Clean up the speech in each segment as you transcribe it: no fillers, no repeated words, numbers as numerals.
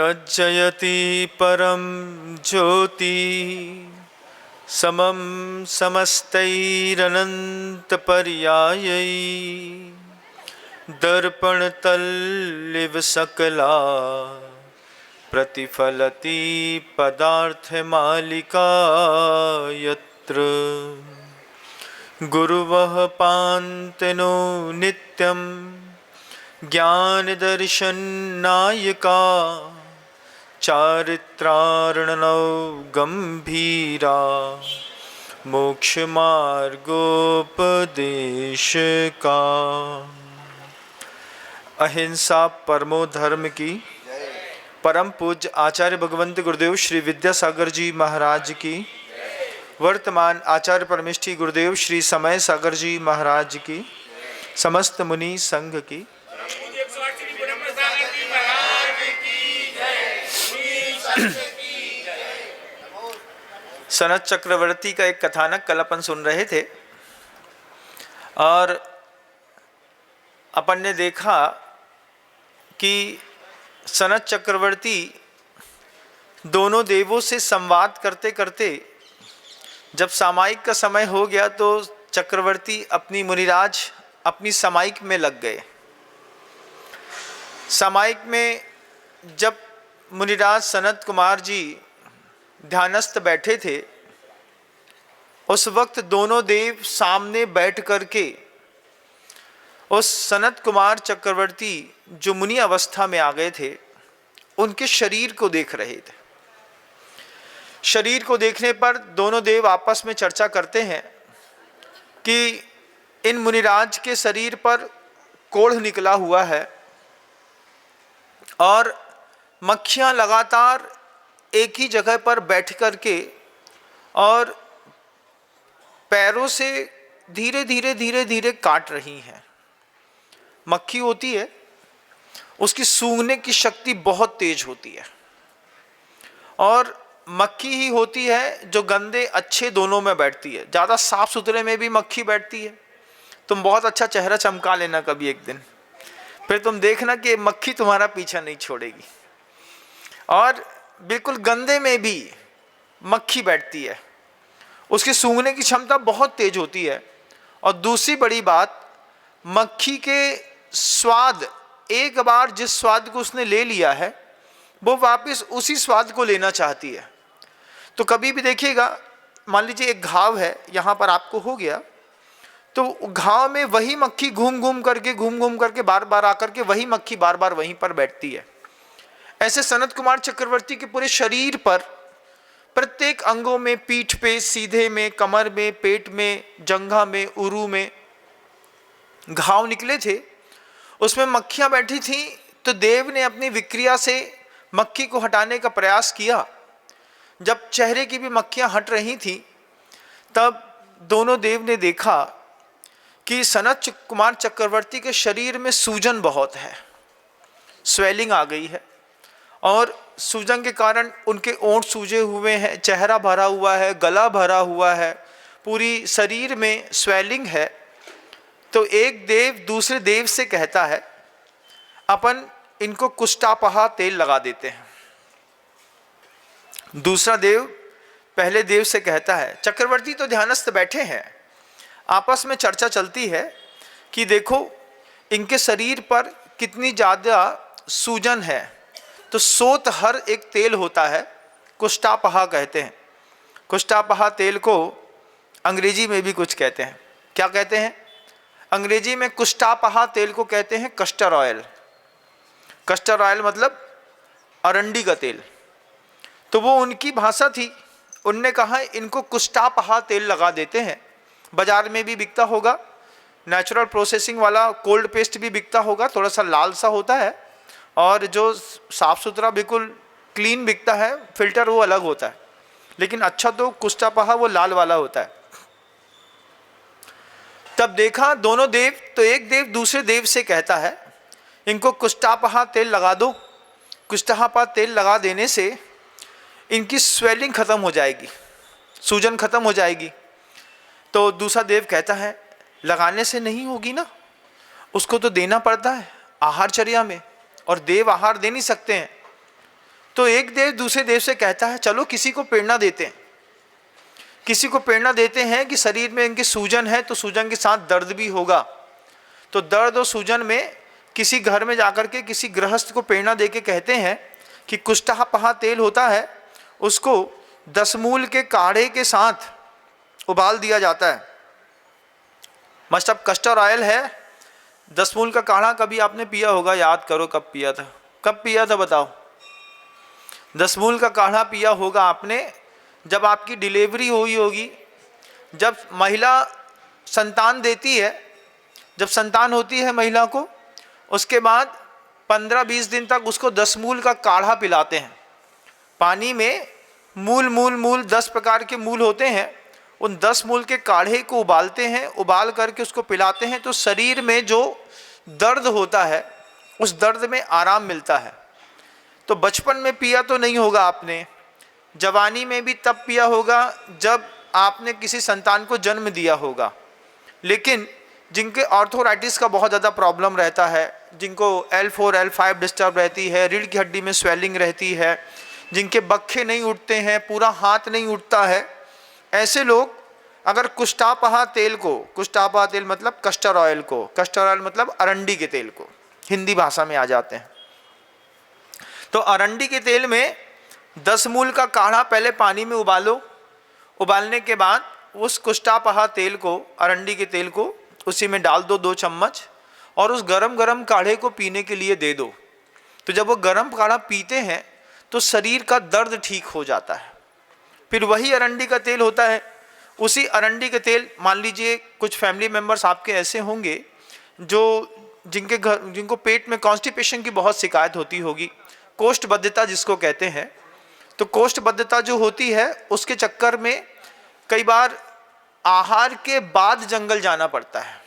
तज्जयति परम ज्योति समम समस्तैरनंत पर्यायै दर्पण तल्लिव सकला प्रतिफलति पदार्थ मालिका यत्र गुरुवः पान्तनो नित्यं ज्ञान दर्शन नायका चारित्रार्णनौ गंभीरा मोक्ष मार्गोपदेशका। अहिंसा परमो धर्म की परम पूज्य आचार्य भगवंत गुरुदेव श्री विद्यासागर जी महाराज की, वर्तमान आचार्य परमेष्ठी गुरुदेव श्री समय सागर जी महाराज की, समस्त मुनि संघ की। सनत चक्रवर्ती का एक कथानक कल अपन सुन रहे थे और अपन ने देखा कि सनत चक्रवर्ती दोनों देवों से संवाद करते करते जब सामायिक का समय हो गया तो चक्रवर्ती अपनी मुनिराज अपनी सामायिक में लग गए। सामायिक में जब मुनिराज सनत कुमार जी ध्यानस्थ बैठे थे, उस वक्त दोनों देव सामने बैठ करके उस सनत कुमार चक्रवर्ती जो मुनि अवस्था में आ गए थे उनके शरीर को देख रहे थे। शरीर को देखने पर दोनों देव आपस में चर्चा करते हैं कि इन मुनिराज के शरीर पर कोढ़ निकला हुआ है और मक्खियां लगातार एक ही जगह पर बैठ करके और पैरों से धीरे धीरे धीरे धीरे काट रही हैं। मक्खी होती है, उसकी सूंघने की शक्ति बहुत तेज होती है और मक्खी ही होती है जो गंदे अच्छे दोनों में बैठती है। ज़्यादा साफ सुथरे में भी मक्खी बैठती है। तुम बहुत अच्छा चेहरा चमका लेना कभी एक दिन, फिर तुम देखना कि मक्खी तुम्हारा पीछा नहीं छोड़ेगी। और बिल्कुल गंदे में भी मक्खी बैठती है, उसकी सूंघने की क्षमता बहुत तेज होती है। और दूसरी बड़ी बात, मक्खी के स्वाद, एक बार जिस स्वाद को उसने ले लिया है वो वापस उसी स्वाद को लेना चाहती है। तो कभी भी देखिएगा, मान लीजिए एक घाव है, यहाँ पर आपको हो गया, तो घाव में वही मक्खी घूम घूम करके बार बार आकर के वही मक्खी बार बार वहीं पर बैठती है। ऐसे सनत कुमार चक्रवर्ती के पूरे शरीर पर प्रत्येक अंगों में, पीठ पे, सीधे में, कमर में, पेट में, जंघा में, उरू में घाव निकले थे, उसमें मक्खियां बैठी थीं। तो देव ने अपनी विक्रिया से मक्खी को हटाने का प्रयास किया। जब चेहरे की भी मक्खियां हट रही थीं तब दोनों देव ने देखा कि सनत कुमार चक्रवर्ती के शरीर में सूजन बहुत है, स्वेलिंग आ गई है और सूजन के कारण उनके ओंठ सूजे हुए हैं, चेहरा भरा हुआ है, गला भरा हुआ है, पूरी शरीर में स्वेलिंग है। तो एक देव दूसरे देव से कहता है, अपन इनको कुष्ठापहा तेल लगा देते हैं। दूसरा देव पहले देव से कहता है, चक्रवर्ती तो ध्यानस्थ बैठे हैं, आपस में चर्चा चलती है कि देखो इनके शरीर पर कितनी ज़्यादा सूजन है। तो सोत हर एक तेल होता है, कुष्ठापहा कहते हैं। कुष्ठापहा तेल को अंग्रेजी में भी कुछ कहते हैं। क्या कहते हैं? अंग्रेजी में कुष्ठापहा तेल को कहते हैं कस्टर ऑयल। कस्टर ऑयल मतलब अरंडी का तेल। तो वो उनकी भाषा थी, उनने कहा इनको कुष्ठापहा तेल लगा देते हैं। बाजार में भी बिकता होगा, नेचुरल प्रोसेसिंग वाला कोल्ड पेस्ट भी बिकता होगा, थोड़ा सा लाल सा होता है, और जो साफ़ सुथरा बिल्कुल क्लीन बिकता है फिल्टर वो अलग होता है, लेकिन अच्छा तो कुष्ठापहा वो लाल वाला होता है। तब देखा दोनों देव, तो एक देव दूसरे देव से कहता है इनको कुष्ठापहा तेल लगा दो। कुष्ठापहा तेल लगा देने से इनकी स्वेलिंग खत्म हो जाएगी, सूजन खत्म हो जाएगी। तो दूसरा देव कहता है लगाने से नहीं होगी ना, उसको तो देना पड़ता है आहारचर्या में, और देव आहार दे नहीं सकते हैं। तो एक देव दूसरे देव से कहता है चलो किसी को प्रेरणा देते हैं, किसी को प्रेरणा देते हैं कि शरीर में इनकी सूजन है तो सूजन के साथ दर्द भी होगा। तो दर्द और सूजन में किसी घर में जाकर के किसी गृहस्थ को प्रेरणा देके कहते हैं कि कुष्ठापहा तेल होता है, उसको 10 मूल के काढ़े के साथ उबाल दिया जाता है। मस्ट अब कस्टर ऑयल है, 10 मूल का काढ़ा कभी आपने पिया होगा, याद करो कब पिया था, कब पिया था बताओ। 10 मूल का काढ़ा पिया होगा आपने जब आपकी डिलीवरी हुई होगी, जब महिला संतान देती है, जब संतान होती है महिला को, उसके बाद 15-20 दिन तक उसको 10 मूल का काढ़ा पिलाते हैं। पानी में मूल 10 प्रकार के मूल होते हैं, उन 10 मूल के काढ़े को उबालते हैं, उबाल करके उसको पिलाते हैं तो शरीर में जो दर्द होता है उस दर्द में आराम मिलता है। तो बचपन में पिया तो नहीं होगा आपने, जवानी में भी तब पिया होगा जब आपने किसी संतान को जन्म दिया होगा। लेकिन जिनके ऑर्थोराइटिस का बहुत ज़्यादा प्रॉब्लम रहता है, जिनको L4 L5 डिस्टर्ब रहती है, रीढ़ की हड्डी में स्वेलिंग रहती है, जिनके बक्खे नहीं उठते हैं, पूरा हाथ नहीं उठता है, ऐसे लोग अगर कुष्ठापहा तेल को, कुष्ठापहा तेल मतलब कस्टर ऑयल को, कस्टर ऑयल मतलब अरंडी के तेल को, हिंदी भाषा में आ जाते हैं, तो अरंडी के तेल में 10 मूल का काढ़ा पहले पानी में उबालो, उबालने के बाद उस कुष्ठापहा तेल को, अरंडी के तेल को उसी में डाल दो 2 चम्मच और उस गरम काढ़े को पीने के लिए दे दो। तो जब वो गरम काढ़ा पीते हैं तो शरीर का दर्द ठीक हो जाता है। फिर वही अरंडी का तेल होता है, उसी अरंडी के तेल, मान लीजिए कुछ फैमिली मेम्बर्स आपके ऐसे होंगे जिनको पेट में कॉन्स्टिपेशन की बहुत शिकायत होती होगी, कोष्ठबद्धता जिसको कहते हैं। तो कोष्ठबद्धता जो होती है उसके चक्कर में कई बार आहार के बाद जंगल जाना पड़ता है।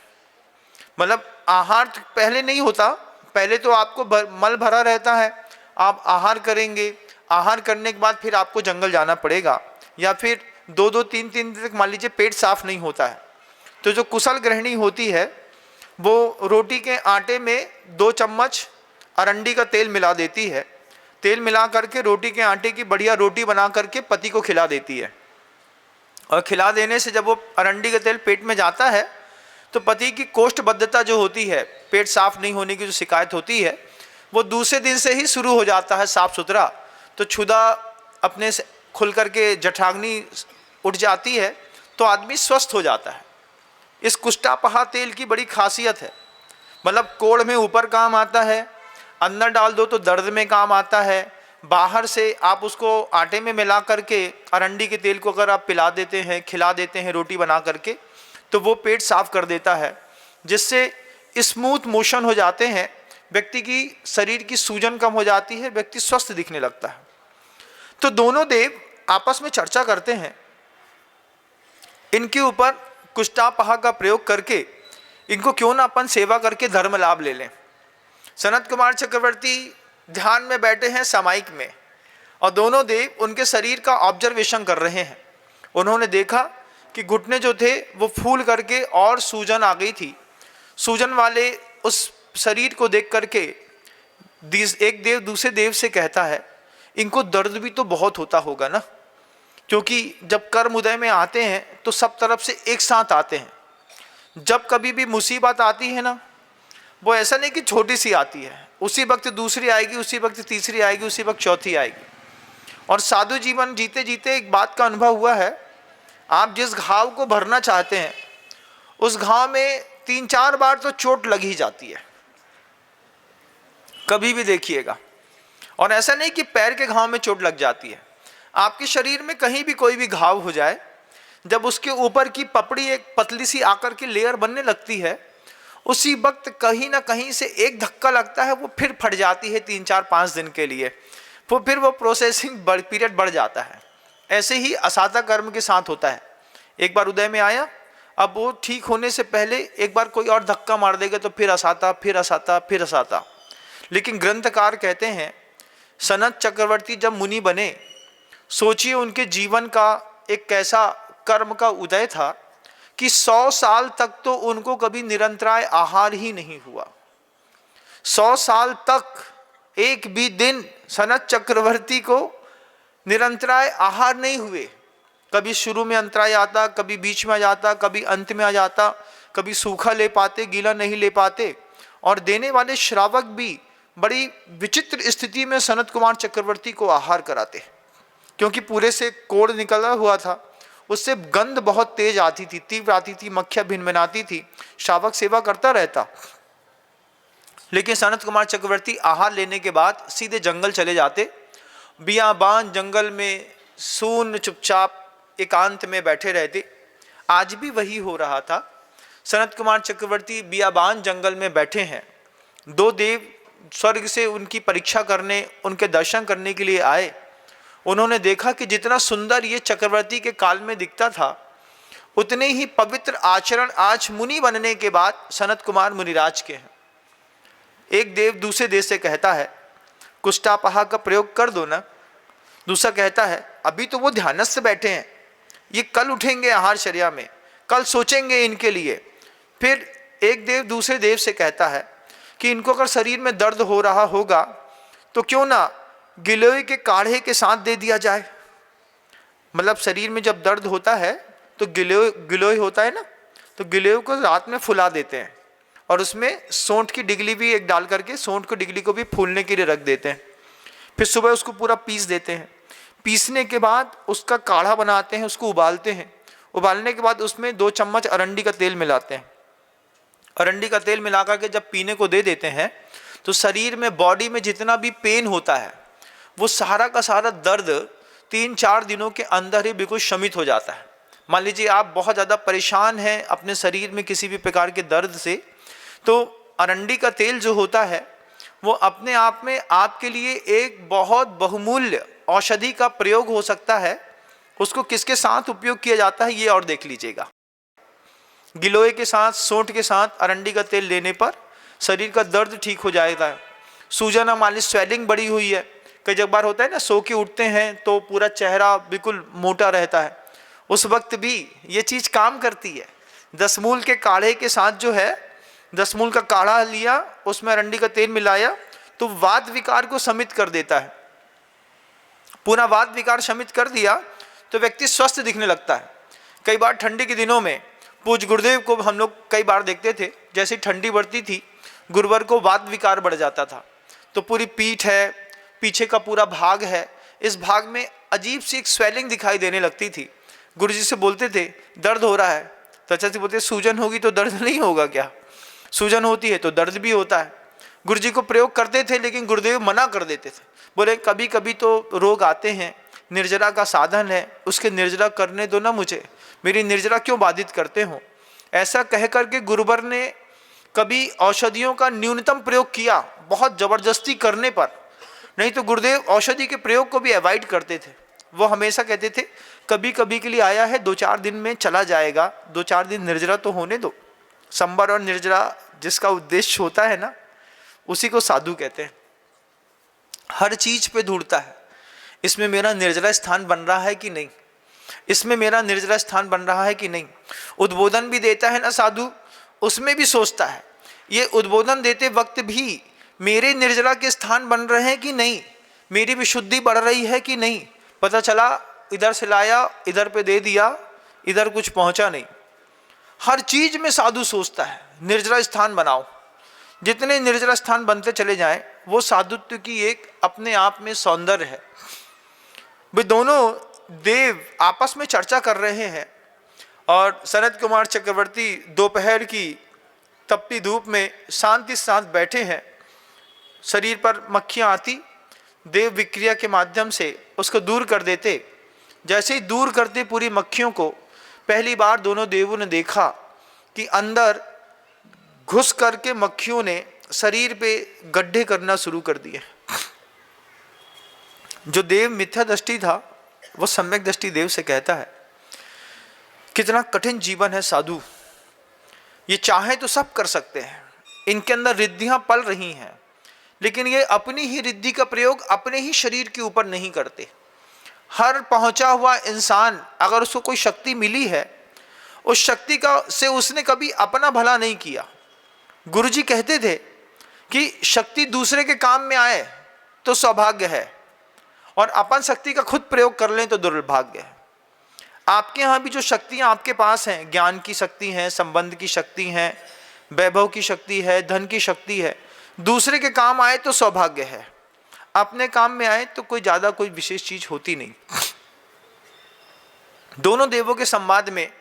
मतलब आहार पहले नहीं होता, पहले तो आपको मल भरा रहता है, आप आहार करेंगे, आहार करने के बाद फिर आपको जंगल जाना पड़ेगा, या फिर 2-2 3-3 दिन तक मान लीजिए पेट साफ नहीं होता है। तो जो कुशल गृहिणी होती है वो रोटी के आटे में 2 चम्मच अरंडी का तेल मिला देती है, तेल मिला करके रोटी के आटे की बढ़िया रोटी बना करके पति को खिला देती है। और खिला देने से जब वो अरंडी का तेल पेट में जाता है तो पति की कोष्ठबद्धता जो होती है, पेट साफ नहीं होने की जो शिकायत होती है, वो दूसरे दिन से ही शुरू हो जाता है साफ सुथरा। तो क्षुधा अपने से खुल करके जठराग्नि उठ जाती है तो आदमी स्वस्थ हो जाता है। इस कुष्ठापहा तेल की बड़ी खासियत है, मतलब कोढ़ में ऊपर काम आता है, अंदर डाल दो तो दर्द में काम आता है, बाहर से आप उसको आटे में मिला करके अरंडी के तेल को अगर आप पिला देते हैं, खिला देते हैं रोटी बना करके, तो वो पेट साफ कर देता है, जिससे स्मूथ मोशन हो जाते हैं, व्यक्ति की शरीर की सूजन कम हो जाती है, व्यक्ति स्वस्थ दिखने लगता है। तो दोनों देव आपस में चर्चा करते हैं, इनके ऊपर कुष्ठापहा का प्रयोग करके इनको क्यों ना अपन सेवा करके धर्म लाभ ले लें। सनत कुमार चक्रवर्ती ध्यान में बैठे हैं सामायिक में, और दोनों देव उनके शरीर का ऑब्जर्वेशन कर रहे हैं। उन्होंने देखा कि घुटने जो थे वो फूल करके और सूजन आ गई थी। सूजन वाले उस शरीर को देख करके एक देव दूसरे देव से कहता है, इनको दर्द भी तो बहुत होता होगा ना, क्योंकि जब कर्म उदय में आते हैं तो सब तरफ से एक साथ आते हैं। जब कभी भी मुसीबत आती है ना, वो ऐसा नहीं कि छोटी सी आती है, उसी वक्त दूसरी आएगी, उसी वक्त तीसरी आएगी, उसी वक्त चौथी आएगी। और साधु जीवन जीते जीते एक बात का अनुभव हुआ है, आप जिस घाव को भरना चाहते हैं उस घाव में 3-4 बार तो चोट लग ही जाती है, कभी भी देखिएगा। और ऐसा नहीं कि पैर के घाव में चोट लग जाती है, आपके शरीर में कहीं भी कोई भी घाव हो जाए, जब उसके ऊपर की पपड़ी एक पतली सी आकर के लेयर बनने लगती है, उसी वक्त कहीं ना कहीं से एक धक्का लगता है, वो फिर फट जाती है 3-4-5 दिन के लिए, फिर वो प्रोसेसिंग पीरियड बढ़ जाता है। ऐसे ही असाता कर्म के साथ होता है। एक बार उदय में आया, अब वो ठीक होने से पहले एक बार कोई और धक्का मार देगा तो फिर असाता, फिर असाता, फिर असाता। लेकिन ग्रंथकार कहते हैं, सनत चक्रवर्ती जब मुनि बने, सोचिए उनके जीवन का एक कैसा कर्म का उदय था कि 100 साल तक तो उनको कभी निरंतराय आहार ही नहीं हुआ। 100 साल तक एक भी दिन सनत चक्रवर्ती को निरंतराय आहार नहीं हुए। कभी शुरू में अंतराय आता, कभी बीच में आ जाता, कभी अंत में आ जाता, कभी सूखा ले पाते, गीला नहीं ले पाते। और देने वाले श्रावक भी बड़ी विचित्र स्थिति में सनत कुमार चक्रवर्ती को आहार कराते, क्योंकि पूरे से कोड़ निकला हुआ था, उससे गंध बहुत तेज आती थी, तीव्र आती थी, मक्खियां भिनभिनाती थी। श्रावक सेवा करता रहता, लेकिन सनत कुमार चक्रवर्ती आहार लेने के बाद सीधे जंगल चले जाते। बियाबान जंगल में शून्य चुपचाप एकांत में बैठे रहते। आज भी वही हो रहा था। सनत कुमार चक्रवर्ती बियाबान जंगल में बैठे हैं। दो देव स्वर्ग से उनकी परीक्षा करने, उनके दर्शन करने के लिए आए। उन्होंने देखा कि जितना सुंदर ये चक्रवर्ती के काल में दिखता था, उतने ही पवित्र आचरण आज मुनि बनने के बाद सनत कुमार मुनिराज के हैं। एक देव दूसरे देव से कहता है, कुष्ठापहा का प्रयोग कर दो ना। दूसरा कहता है, अभी तो वो ध्यानस्थ बैठे हैं, ये कल उठेंगे आहारचर्या में, कल सोचेंगे इनके लिए। फिर एक देव दूसरे देव से कहता है कि इनको अगर शरीर में दर्द हो रहा होगा तो क्यों ना गिलोय के काढ़े के साथ दे दिया जाए। मतलब शरीर में जब दर्द होता है तो गिलोय होता है ना, तो गिलोय को रात में फुला देते हैं और उसमें सोंठ की डिगली भी एक डाल करके सोंठ की डिगली को भी फूलने के लिए रख देते हैं। फिर सुबह उसको पूरा पीस देते हैं। पीसने के बाद उसका काढ़ा बनाते हैं, उसको उबालते हैं। उबालने के बाद उसमें 2 चम्मच अरंडी का तेल मिलाते हैं। अरंडी का तेल मिला करके जब पीने को दे देते हैं तो शरीर में, बॉडी में जितना भी पेन होता है वो सारा का सारा दर्द 3-4 दिनों के अंदर ही बिल्कुल शमित हो जाता है। मान लीजिए आप बहुत ज़्यादा परेशान हैं अपने शरीर में किसी भी प्रकार के दर्द से, तो अरंडी का तेल जो होता है वो अपने आप में आपके लिए एक बहुत बहुमूल्य औषधि का प्रयोग हो सकता है। उसको किसके साथ उपयोग किया जाता है ये और देख लीजिएगा। गिलोय के साथ, सोंठ के साथ अरंडी का तेल लेने पर शरीर का दर्द ठीक हो जाता है। सूजन, मालिश, स्वेलिंग बढ़ी हुई है, कई बार होता है ना, सो के उठते हैं तो पूरा चेहरा बिल्कुल मोटा रहता है, उस वक्त भी ये चीज़ काम करती है। 10 मूल के काढ़े के साथ जो है, 10 मूल का काढ़ा लिया, उसमें अरंडी का तेल मिलाया तो वात विकार को शमित कर देता है। पूरा वात विकार शमित कर दिया तो व्यक्ति स्वस्थ दिखने लगता है। कई बार ठंडी के दिनों में पूज्य गुरुदेव को हम लोग कई बार देखते थे, जैसे ठंडी बढ़ती थी गुरुवर को वात विकार बढ़ जाता था। तो पूरी पीठ है, पीछे का पूरा भाग है, इस भाग में अजीब सी एक स्वेलिंग दिखाई देने लगती थी। गुरुजी से बोलते थे दर्द हो रहा है, तो अच्छा से बोलते सूजन होगी तो दर्द नहीं होगा क्या? सूजन होती है तो दर्द भी होता है। गुरुजी को प्रयोग करते थे लेकिन गुरुदेव मना कर देते थे, बोले कभी कभी तो रोग आते हैं, निर्जरा का साधन है, उसके निर्जरा करने दो ना मुझे, मेरी निर्जरा क्यों बाधित करते हो। ऐसा कह करके गुरुवर ने कभी औषधियों का न्यूनतम प्रयोग किया, बहुत जबरदस्ती करने पर। नहीं तो गुरुदेव औषधि के प्रयोग को भी अवॉइड करते थे। वो हमेशा कहते थे कभी कभी के लिए आया है, 2-4 दिन में चला जाएगा, 2-4 दिन निर्जरा तो होने दो। संबर और निर्जरा जिसका उद्देश्य होता है ना, उसी को साधु कहते हैं। हर चीज पे ढूंढता है, इसमें मेरा निर्जरा स्थान बन रहा है कि नहीं, इसमें मेरा निर्जरा स्थान बन रहा है कि नहीं। उद्बोधन भी देता है ना साधु, उसमें भी सोचता है ये उद्बोधन देते वक्त भी मेरे निर्जरा के स्थान बन रहे हैं कि नहीं, मेरी विशुद्धि बढ़ रही है कि नहीं। पता चला इधर से लाया, इधर पे दे दिया, इधर कुछ पहुंचा नहीं। हर चीज में साधु सोचता है निर्जरा स्थान बनाओ। जितने निर्जरा स्थान बनते चले जाएं, वो साधुत्व की एक अपने आप में सौंदर्य है। वे दोनों देव आपस में चर्चा कर रहे हैं और सनत कुमार चक्रवर्ती दोपहर की तपती धूप में शांति साथ बैठे हैं। शरीर पर मक्खियां आती, देव विक्रिया के माध्यम से उसको दूर कर देते। जैसे ही दूर करते पूरी मक्खियों को, पहली बार दोनों देवों ने देखा कि अंदर घुस करके मक्खियों ने शरीर पे गड्ढे करना शुरू कर दिए। जो देव मिथ्या दृष्टि था वो सम्यक दृष्टि देव से कहता है कितना कठिन जीवन है साधु, ये चाहे तो सब कर सकते हैं, इनके अंदर रिद्धियां पल रही हैं, लेकिन ये अपनी ही रिद्धि का प्रयोग अपने ही शरीर के ऊपर नहीं करते। हर पहुंचा हुआ इंसान अगर उसको कोई शक्ति मिली है, उस शक्ति का से उसने कभी अपना भला नहीं किया। गुरुजी कहते थे कि शक्ति दूसरे के काम में आए, तो सौभाग्य है, और अपन शक्ति का खुद प्रयोग कर लें तो दुर्भाग्य है। आपके यहाँ भी जो शक्तियाँ आपके पास हैं, ज्ञान की शक्ति है, संबंध की शक्ति है, वैभव की शक्ति है, धन की शक्ति है, दूसरे के काम आए तो सौभाग्य है, अपने काम में आए तो कोई ज़्यादा कोई विशेष चीज़ होती नहीं। दोनों देवों के संवाद में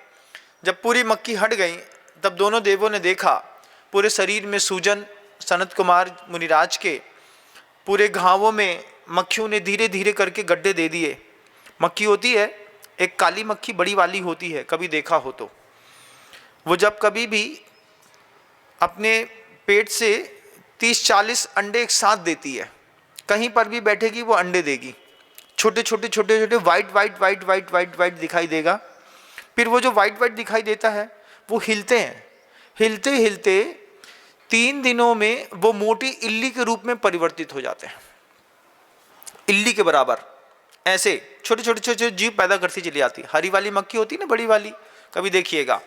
जब पूरी मक्खी हट गई, तब दोनों देवों ने देखा पूरे शरीर में सूजन, सनत कुमार मुनिराज के पूरे घावों में मक्खियों ने धीरे धीरे करके गड्ढे दे दिए। मक्खी होती है एक काली मक्खी, बड़ी वाली होती है, कभी देखा हो तो। वो जब कभी भी अपने पेट से 30-40 अंडे एक साथ देती है, कहीं पर भी बैठेगी वो अंडे देगी, छोटे छोटे छोटे छोटे white white white white white white दिखाई देगा। फिर वो जो वाइट वाइट दिखाई देता है वो हिलते हैं, हिलते हिलते 3 दिनों में वो मोटी इल्ली के रूप में परिवर्तित हो जाते हैं। इल्ली के बराबर ऐसे छोटे छोटे छोटे जीव पैदा करती चली आती है। हरी वाली मक्खी होती है ना, बड़ी वाली, कभी देखिएगा।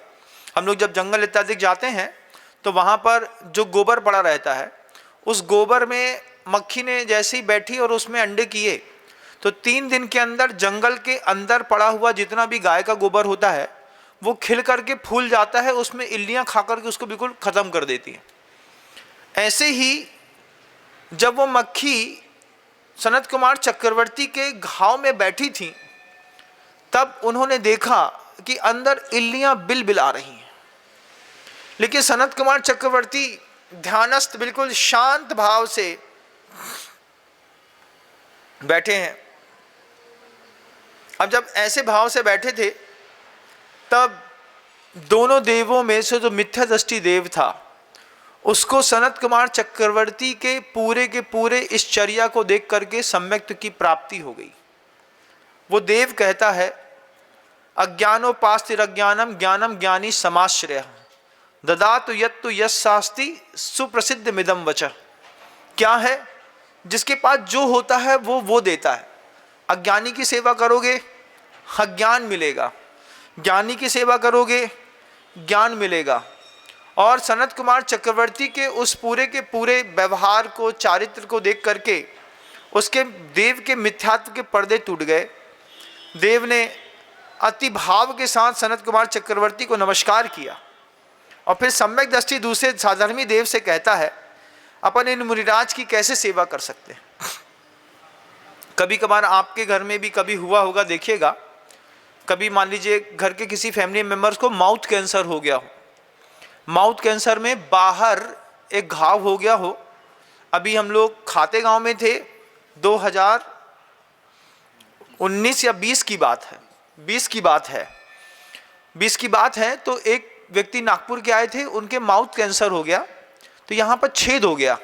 हम लोग जब जंगल इत्यादि जाते हैं तो वहाँ पर जो गोबर पड़ा रहता है, उस गोबर में मक्खी ने जैसे ही बैठी और उसमें अंडे किए, तो 3 दिन के अंदर जंगल के अंदर पड़ा हुआ जितना भी गाय का गोबर होता है वो खिल करके फूल जाता है, उसमें इल्लियाँ खा करके उसको बिल्कुल ख़त्म कर देती हैं। ऐसे ही जब वो मक्खी सनत कुमार चक्रवर्ती के घाव में बैठी थी, तब उन्होंने देखा कि अंदर इल्लियां बिलबिला रही हैं। लेकिन सनत कुमार चक्रवर्ती ध्यानस्थ बिल्कुल शांत भाव से बैठे हैं। अब जब ऐसे भाव से बैठे थे, तब दोनों देवों में से जो मिथ्या दृष्टि देव था, उसको सनत कुमार चक्रवर्ती के पूरे इस चर्या को देख करके सम्यक्त की प्राप्ति हो गई। वो देव कहता है, अज्ञानोपास्तिरज्ञानम ज्ञानम ज्ञानी समाश्रय ददातु यत्तु यस्सास्ति सुप्रसिद्ध मिदम वचः। क्या है? जिसके पास जो होता है वो देता है। अज्ञानी की सेवा करोगे, अज्ञान मिलेगा, ज्ञानी की सेवा करोगे, ज्ञान मिलेगा। और सनत कुमार चक्रवर्ती के उस पूरे के पूरे व्यवहार को, चारित्र को देख करके उसके देव के मिथ्यात्व के पर्दे टूट गए। देव ने अति भाव के साथ सनत कुमार चक्रवर्ती को नमस्कार किया और फिर सम्यक दृष्टि दूसरे साधर्मी देव से कहता है, अपन इन मुनिराज की कैसे सेवा कर सकते हैं। कभी कभार आपके घर में भी कभी हुआ होगा, देखिएगा, कभी मान लीजिए घर के किसी फैमिली मेंबर्स को माउथ कैंसर हो गया हो, माउथ कैंसर में बाहर एक घाव हो गया हो। अभी हम लोग खाते गांव में थे, 2019 या 20 की बात है, 20 की बात है। तो एक व्यक्ति नागपुर के आए थे, उनके माउथ कैंसर हो गया, तो यहाँ पर छेद हो गया।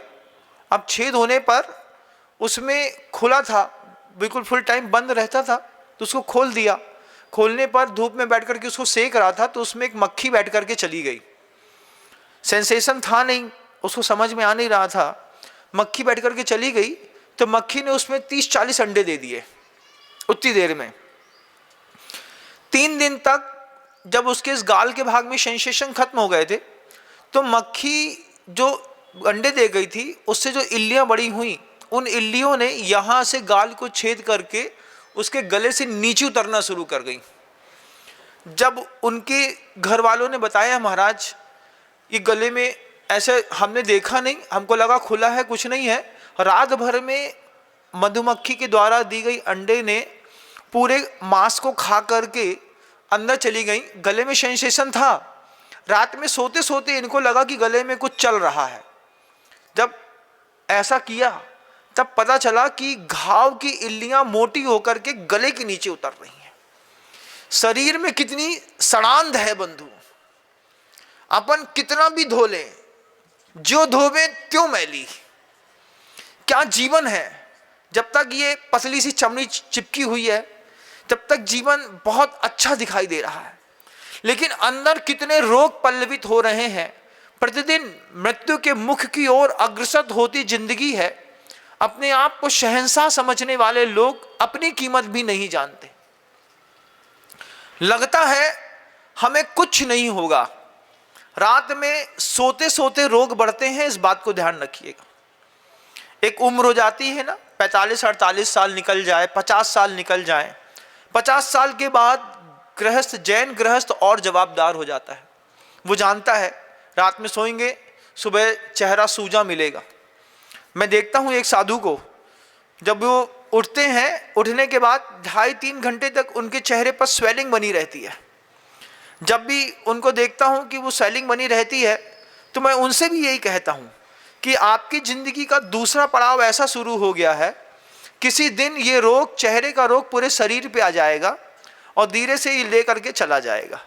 अब छेद होने पर उसमें खुला था, बिल्कुल फुल टाइम बंद रहता था, तो उसको खोल दिया। खोलने पर धूप में बैठ करके उसको सेक रहा था, तो उसमें एक मक्खी बैठ करके चली गई। सेंसेशन था नहीं, उसको समझ में आ नहीं रहा था, मक्खी बैठ करके चली गई, तो मक्खी ने उसमें 30-40 अंडे दे दिए उतनी देर में। 3 दिन तक जब उसके इस गाल के भाग में सेंसेशन खत्म हो गए थे, तो मक्खी जो अंडे दे गई थी, उससे जो इल्लियां बड़ी हुई, उन इल्लियों ने यहाँ से गाल को छेद करके उसके गले से नीचे उतरना शुरू कर गई। जब उनके घर वालों ने बताया, महाराज ये गले में ऐसे हमने देखा नहीं, हमको लगा खुला है, कुछ नहीं है, रात भर में मधुमक्खी के द्वारा दी गई अंडे ने पूरे मांस को खा करके अंदर चली गई। गले में सेंसेशन था, रात में सोते सोते इनको लगा कि गले में कुछ चल रहा है। जब ऐसा किया तब पता चला कि घाव की इल्लियां मोटी होकर के गले के नीचे उतर रही हैं। शरीर में कितनी सड़ांध है बंधु, अपन कितना भी धो लें, जो धोवे त्यों मैली। क्या जीवन है? जब तक ये पतली सी चमड़ी चिपकी हुई है, तब तक जीवन बहुत अच्छा दिखाई दे रहा है, लेकिन अंदर कितने रोग पल्लवित हो रहे हैं। प्रतिदिन मृत्यु के मुख की ओर अग्रसर होती जिंदगी है। अपने आप को शहंशाह समझने वाले लोग अपनी कीमत भी नहीं जानते। लगता है हमें कुछ नहीं होगा, रात में सोते सोते रोग बढ़ते हैं, इस बात को ध्यान रखिएगा। एक उम्र हो जाती है ना, 45-48 साल निकल जाए, 50 साल निकल जाए, 50 साल के बाद गृहस्थ, जैन गृहस्थ और जवाबदार हो जाता है। वो जानता है रात में सोएंगे, सुबह चेहरा सूजा मिलेगा। मैं देखता हूँ एक साधु को, जब वो उठते हैं, उठने के बाद 2.5-3 घंटे तक उनके चेहरे पर स्वेलिंग बनी रहती है। जब भी उनको देखता हूँ कि वो स्वेलिंग बनी रहती है, तो मैं उनसे भी यही कहता हूँ कि आपकी ज़िंदगी का दूसरा पड़ाव ऐसा शुरू हो गया है, किसी दिन ये रोग, चेहरे का रोग पूरे शरीर पे आ जाएगा और धीरे से ही ले करके चला जाएगा।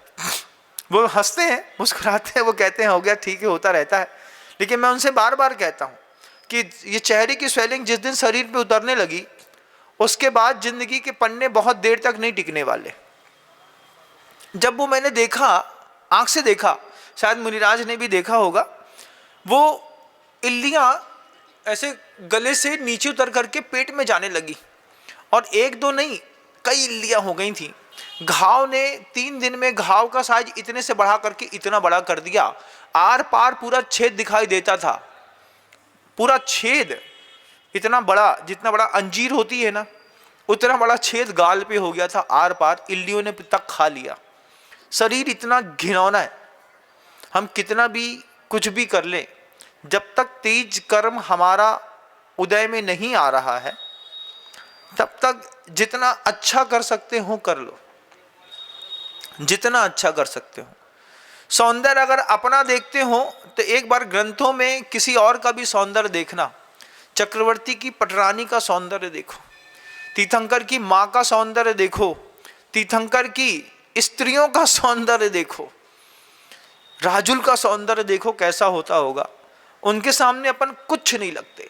वो हंसते हैं, मुस्कुराते हैं, वो कहते हैं हो गया, ठीक है, होता रहता है। लेकिन मैं उनसे बार बार कहता हूँ कि ये चेहरे की स्वेलिंग जिस दिन शरीर पे उतरने लगी, उसके बाद जिंदगी के पन्ने बहुत देर तक नहीं टिकने वाले। जब वो मैंने देखा, आंख से देखा, शायद मुनिराज ने भी देखा होगा, वो इल्लियाँ ऐसे गले से नीचे उतर करके पेट में जाने लगी, और एक दो नहीं, कई इल्लियाँ हो गई थी। घाव ने 3 दिन में घाव का साइज इतने से बढ़ा करके इतना बड़ा कर दिया, आर पार पूरा छेद दिखाई देता था, पूरा छेद इतना बड़ा, जितना बड़ा अंजीर होती है ना, उतना बड़ा छेद गाल पे हो गया था, आर पार इल्लियों ने तक खा लिया। शरीर इतना घिनौना है, हम कितना भी कुछ भी कर लें, जब तक तेज कर्म हमारा उदय में नहीं आ रहा है, तब तक जितना अच्छा कर सकते हो कर लो, जितना अच्छा कर सकते हो। सौंदर्य अगर अपना देखते हो तो एक बार ग्रंथों में किसी और का भी सौंदर्य देखना। चक्रवर्ती की पटरानी का सौंदर्य देखो, तीर्थंकर की माँ का सौंदर्य देखो, तीर्थंकर की स्त्रियों का सौंदर्य देखो, राजुल का सौंदर्य देखो कैसा होता होगा। उनके सामने अपन कुछ नहीं लगते,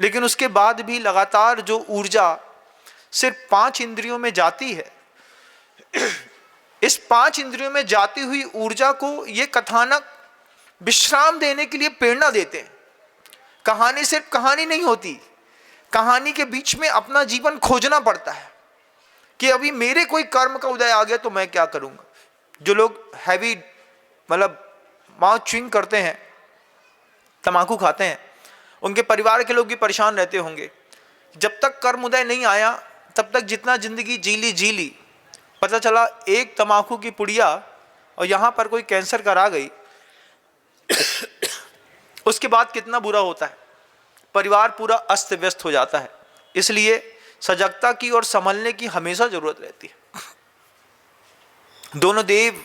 लेकिन उसके बाद भी लगातार जो ऊर्जा सिर्फ 5 इंद्रियों में जाती है, इस 5 इंद्रियों में जाती हुई ऊर्जा को ये कथानक विश्राम देने के लिए प्रेरणा देते हैं। कहानी सिर्फ कहानी नहीं होती, कहानी के बीच में अपना जीवन खोजना पड़ता है कि अभी मेरे कोई कर्म का उदय आ गया तो मैं क्या करूंगा। जो लोग हैवी मतलब माउथ च्युइंग करते हैं, तम्बाकू खाते हैं, उनके परिवार के लोग भी परेशान रहते होंगे। जब तक कर्म उदय नहीं आया तब तक जितना जिंदगी जी ली, पता चला एक तम्बाकू की पुड़िया और यहाँ पर कोई कैंसर करा गई, उसके बाद कितना बुरा होता है, परिवार पूरा अस्त व्यस्त हो जाता है। इसलिए सजगता की और संभलने की हमेशा जरूरत रहती है। दोनों देव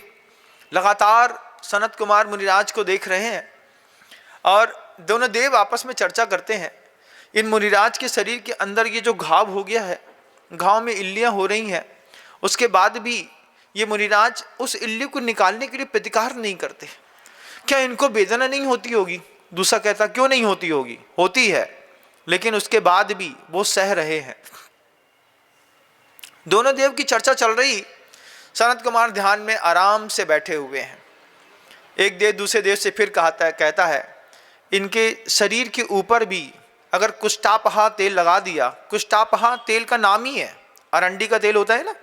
लगातार सनत कुमार मुनिराज को देख रहे हैं और दोनों देव आपस में चर्चा करते हैं। इन मुनिराज के शरीर के अंदर ये जो घाव हो गया है, घाव में इल्लियां हो रही हैं, उसके बाद भी ये मुनिराज उस इल्ली को निकालने के लिए प्रतिकार नहीं करते। क्या इनको वेदना नहीं होती होगी? दूसरा कहता क्यों नहीं होती होगी, होती है, लेकिन उसके बाद भी वो सह रहे हैं। दोनों देव की चर्चा चल रही, सनत कुमार ध्यान में आराम से बैठे हुए हैं। एक देव दूसरे देव से फिर कहता है इनके शरीर के ऊपर भी अगर कुष्टापहा तेल लगा दिया, कुष्टापहा तेल का नाम ही है, अरंडी का तेल होता है ना,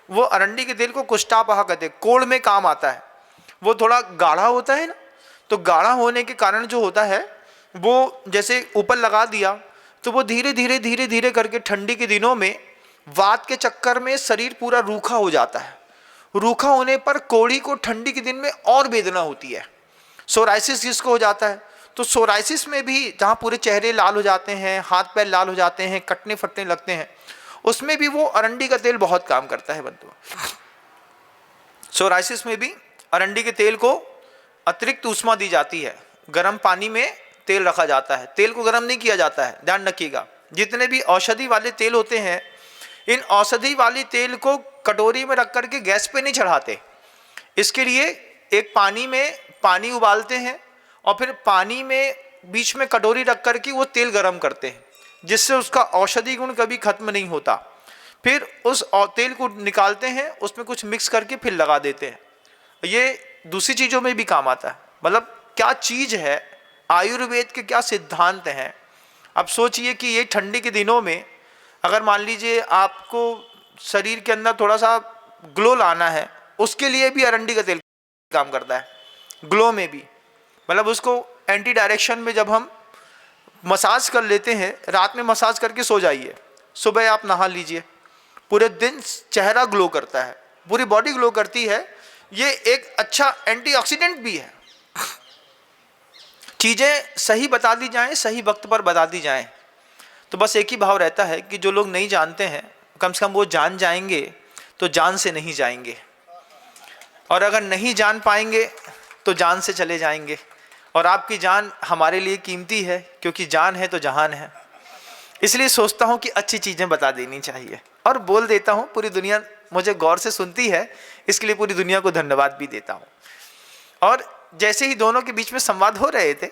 वो अरंडी के तेल को कुष्टापहा कहते हैं, कोढ़ में काम आता है। वो थोड़ा गाढ़ा होता है ना, तो गाढ़ा होने के कारण जो होता है वो जैसे ऊपर लगा दिया तो वो धीरे धीरे धीरे धीरे करके ठंडी के दिनों में वात के चक्कर में शरीर पूरा रूखा हो जाता है। रूखा होने पर कोढ़ी को ठंडी के दिन में और वेदना होती है। सोराइसिस जिसको हो जाता है, तो सोराइसिस में भी जहाँ पूरे चेहरे लाल हो जाते हैं, हाथ पैर लाल हो जाते हैं, कटने फटने लगते हैं, उसमें भी वो अरंडी का तेल बहुत काम करता है बंधु। सोराइसिस में भी अरंडी के तेल को अतिरिक्त ऊष्मा दी जाती है, गर्म पानी में तेल रखा जाता है, तेल को गर्म नहीं किया जाता है, ध्यान रखिएगा। जितने भी औषधि वाले तेल होते हैं, इन औषधि वाली तेल को कटोरी में रख करके गैस पे नहीं चढ़ाते। इसके लिए एक पानी में पानी उबालते हैं और फिर पानी में बीच में कटोरी रख करके वो तेल गर्म करते हैं, जिससे उसका औषधि गुण कभी खत्म नहीं होता। फिर उस तेल को निकालते हैं, उसमें कुछ मिक्स करके फिर लगा देते हैं। ये दूसरी चीज़ों में भी काम आता है। मतलब क्या चीज़ है, आयुर्वेद के क्या सिद्धांत हैं। अब सोचिए कि ये ठंडी के दिनों में अगर मान लीजिए आपको शरीर के अंदर थोड़ा सा ग्लो लाना है, उसके लिए भी अरंडी का तेल काम करता है, ग्लो में भी। मतलब उसको एंटी डायरेक्शन में जब हम मसाज कर लेते हैं, रात में मसाज करके सो जाइए, सुबह आप नहा लीजिए, पूरे दिन चेहरा ग्लो करता है, पूरी बॉडी ग्लो करती है। ये एक अच्छा एंटीऑक्सीडेंट भी है। चीज़ें सही बता दी जाएं, सही वक्त पर बता दी जाएं। तो बस एक ही भाव रहता है कि जो लोग नहीं जानते हैं कम से कम वो जान जाएंगे तो जान से नहीं जाएंगे, और अगर नहीं जान पाएंगे तो जान से चले जाएंगे। और आपकी जान हमारे लिए कीमती है, क्योंकि जान है तो जहान है। इसलिए सोचता हूँ कि अच्छी चीज़ें बता देनी चाहिए और बोल देता हूँ। पूरी दुनिया मुझे गौर से सुनती है, इसके लिए पूरी दुनिया को धन्यवाद भी देता हूँ। और जैसे ही दोनों के बीच में संवाद हो रहे थे,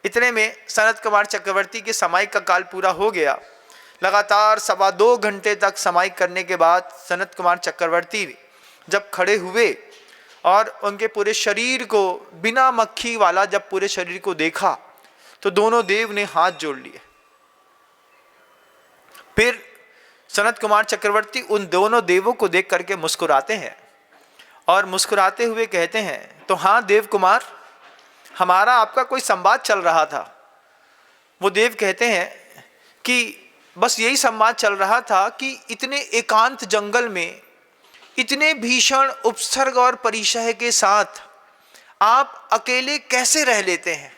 इतने में सनत कुमार चक्रवर्ती के समाइक का काल पूरा हो गया। लगातार 2.25 घंटे तक समाइक करने के बाद सनत कुमार चक्रवर्ती जब खड़े हुए और उनके पूरे शरीर को, बिना मक्खी वाला जब पूरे शरीर को देखा, तो दोनों देव ने हाथ जोड़ लिए। फिर सनत कुमार चक्रवर्ती उन दोनों देवों को देख करके मुस्कुराते हैं और मुस्कुराते हुए कहते हैं, तो हाँ देव कुमार, हमारा आपका कोई संवाद चल रहा था। वो देव कहते हैं कि बस यही संवाद चल रहा था कि इतने एकांत जंगल में, इतने भीषण उपसर्ग और परिचय के साथ आप अकेले कैसे रह लेते हैं।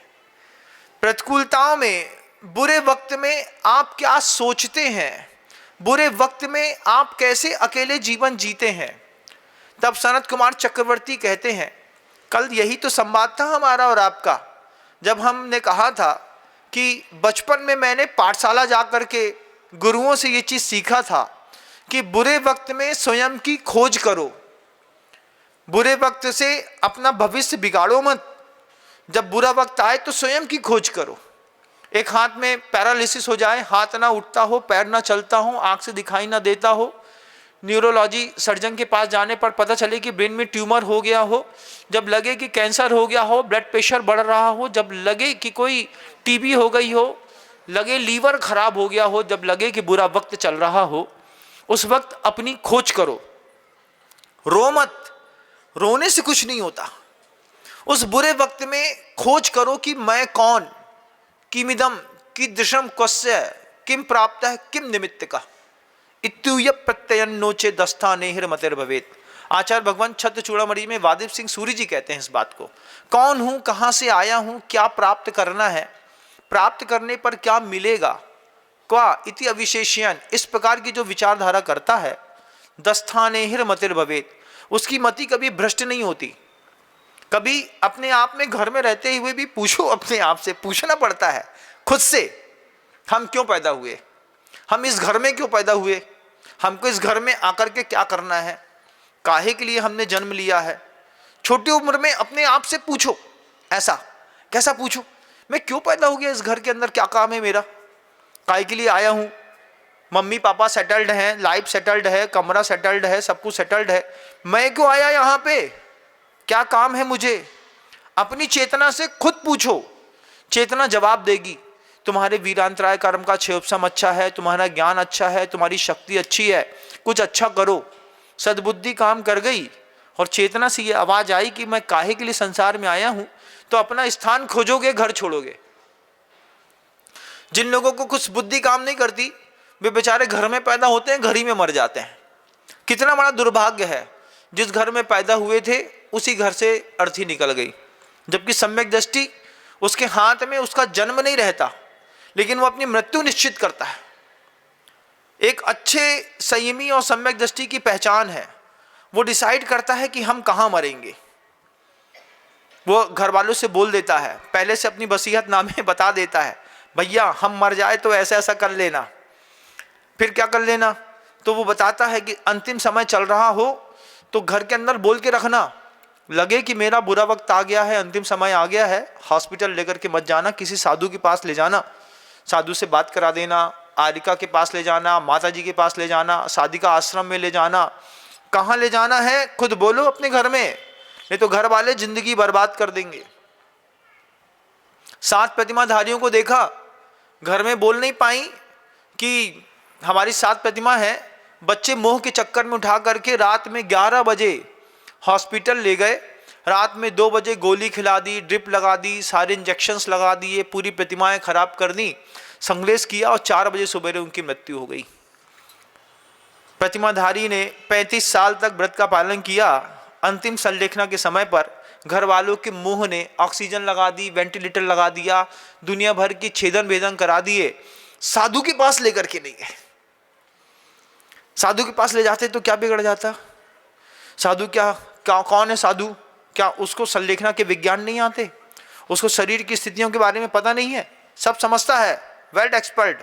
प्रतिकूलताओं में, बुरे वक्त में आप क्या सोचते हैं, बुरे वक्त में आप कैसे अकेले जीवन जीते हैं। तब सनत कुमार चक्रवर्ती कहते हैं, कल यही तो संवाद था हमारा और आपका, जब हमने कहा था कि बचपन में मैंने पाठशाला जाकर के गुरुओं से ये चीज़ सीखा था कि बुरे वक्त में स्वयं की खोज करो, बुरे वक्त से अपना भविष्य बिगाड़ो मत। जब बुरा वक्त आए तो स्वयं की खोज करो। एक हाथ में पैरालिसिस हो जाए, हाथ ना उठता हो, पैर ना चलता हो, आँख से दिखाई ना देता हो, न्यूरोलॉजी सर्जन के पास जाने पर पता चले कि ब्रेन में ट्यूमर हो गया हो, जब लगे कि कैंसर हो गया हो, ब्लड प्रेशर बढ़ रहा हो, जब लगे कि कोई टीबी हो गई हो, लगे लीवर खराब हो गया हो, जब लगे कि बुरा वक्त चल रहा हो, उस वक्त अपनी खोज करो। रो मत, रोने से कुछ नहीं होता। उस बुरे वक्त में खोज करो कि मैं कौन, किमिदम कीदृशम कस्य किम प्राप्त है किम निमित्तका इत्युय प्रत्ययन्नोचे दस्थानेहिर मतिर्भवेत्। आचार्य भगवान छत्र चूड़ामणि में वादिव सिंह सूरी जी कहते हैं इस बात को। कौन हूँ, कहाँ से आया हूँ, क्या प्राप्त करना है, प्राप्त करने पर क्या मिलेगा, क्या इति अविशेष्यन, इस प्रकार की जो विचारधारा करता है, दस्थानेहिर मतिर्भवेत्, उसकी मति कभी भ्रष्ट नहीं होती। कभी अपने आप में घर में रहते हुए भी पूछो, अपने आप से पूछना पड़ता है खुद से, हम क्यों पैदा हुए, हम इस घर में क्यों पैदा हुए, हमको इस घर में आकर के क्या करना है, काहे के लिए हमने जन्म लिया है। छोटी उम्र में अपने आप से पूछो। ऐसा कैसा पूछो, मैं क्यों पैदा हो गया इस घर के अंदर, क्या काम है मेरा, काहे के लिए आया हूँ। मम्मी पापा सेटल्ड हैं, लाइफ सेटल्ड है, कमरा सेटल्ड है, सब कुछ सेटल्ड है, मैं क्यों आया यहाँ पे, क्या काम है मुझे। अपनी चेतना से खुद पूछो, चेतना जवाब देगी। तुम्हारे वीरांतराय कर्म का क्षेपसम अच्छा है, तुम्हारा ज्ञान अच्छा है, तुम्हारी शक्ति अच्छी है, कुछ अच्छा करो। सद्बुद्धि काम कर गई और चेतना से ये आवाज आई कि मैं काहे के लिए संसार में आया हूं, तो अपना स्थान खोजोगे, घर छोड़ोगे। जिन लोगों को कुछ बुद्धि काम नहीं करती, वे बेचारे घर में पैदा होते हैं, घर ही में मर जाते हैं। कितना बड़ा दुर्भाग्य है, जिस घर में पैदा हुए थे उसी घर से अर्थी निकल गई। जबकि सम्यक दृष्टि उसके हाथ में उसका जन्म नहीं रहता, लेकिन वो अपनी मृत्यु निश्चित करता है। एक अच्छे संयमी और सम्यक दृष्टि की पहचान है, वो डिसाइड करता है कि हम कहाँ मरेंगे। वो घर वालों से बोल देता है, पहले से अपनी वसीयत नामे बता देता है, भैया हम मर जाए तो ऐसा ऐसा कर लेना। फिर क्या कर लेना, तो वो बताता है कि अंतिम समय चल रहा हो तो घर के अंदर बोल के रखना, लगे कि मेरा बुरा वक्त आ गया है, अंतिम समय आ गया है, हॉस्पिटल लेकर के मत जाना, किसी साधु के पास ले जाना, साधु से बात करा देना, आरिका के पास ले जाना, माता जी के पास ले जाना, साधिका आश्रम में ले जाना। कहाँ ले जाना है खुद बोलो अपने घर में, नहीं तो घर वाले जिंदगी बर्बाद कर देंगे। 7 प्रतिमाधारियों को देखा, घर में बोल नहीं पाई कि हमारी 7 प्रतिमा है, बच्चे मोह के चक्कर में उठा करके रात में 11 बजे हॉस्पिटल ले गए। रात में 2 बजे गोली खिला दी, ड्रिप लगा दी, सारे इंजेक्शंस लगा दिए, पूरी प्रतिमाएं खराब कर दी, संश्लेष किया और 4 बजे सुबह उनकी मृत्यु हो गई। प्रतिमाधारी ने 35 साल तक व्रत का पालन किया। अंतिम संलेखना के समय पर घर वालों के मुंह ने ऑक्सीजन लगा दी, वेंटिलेटर लगा दिया, दुनिया भर की छेदन भेदन करा दिए। साधु के पास लेकर के नहीं गए। साधु के पास ले जाते तो क्या बिगड़ जाता? साधु क्या कौन है साधु? क्या उसको संलेखना के विज्ञान नहीं आते? उसको शरीर की स्थितियों के बारे में पता नहीं है? सब समझता है, वेल एक्सपर्ट,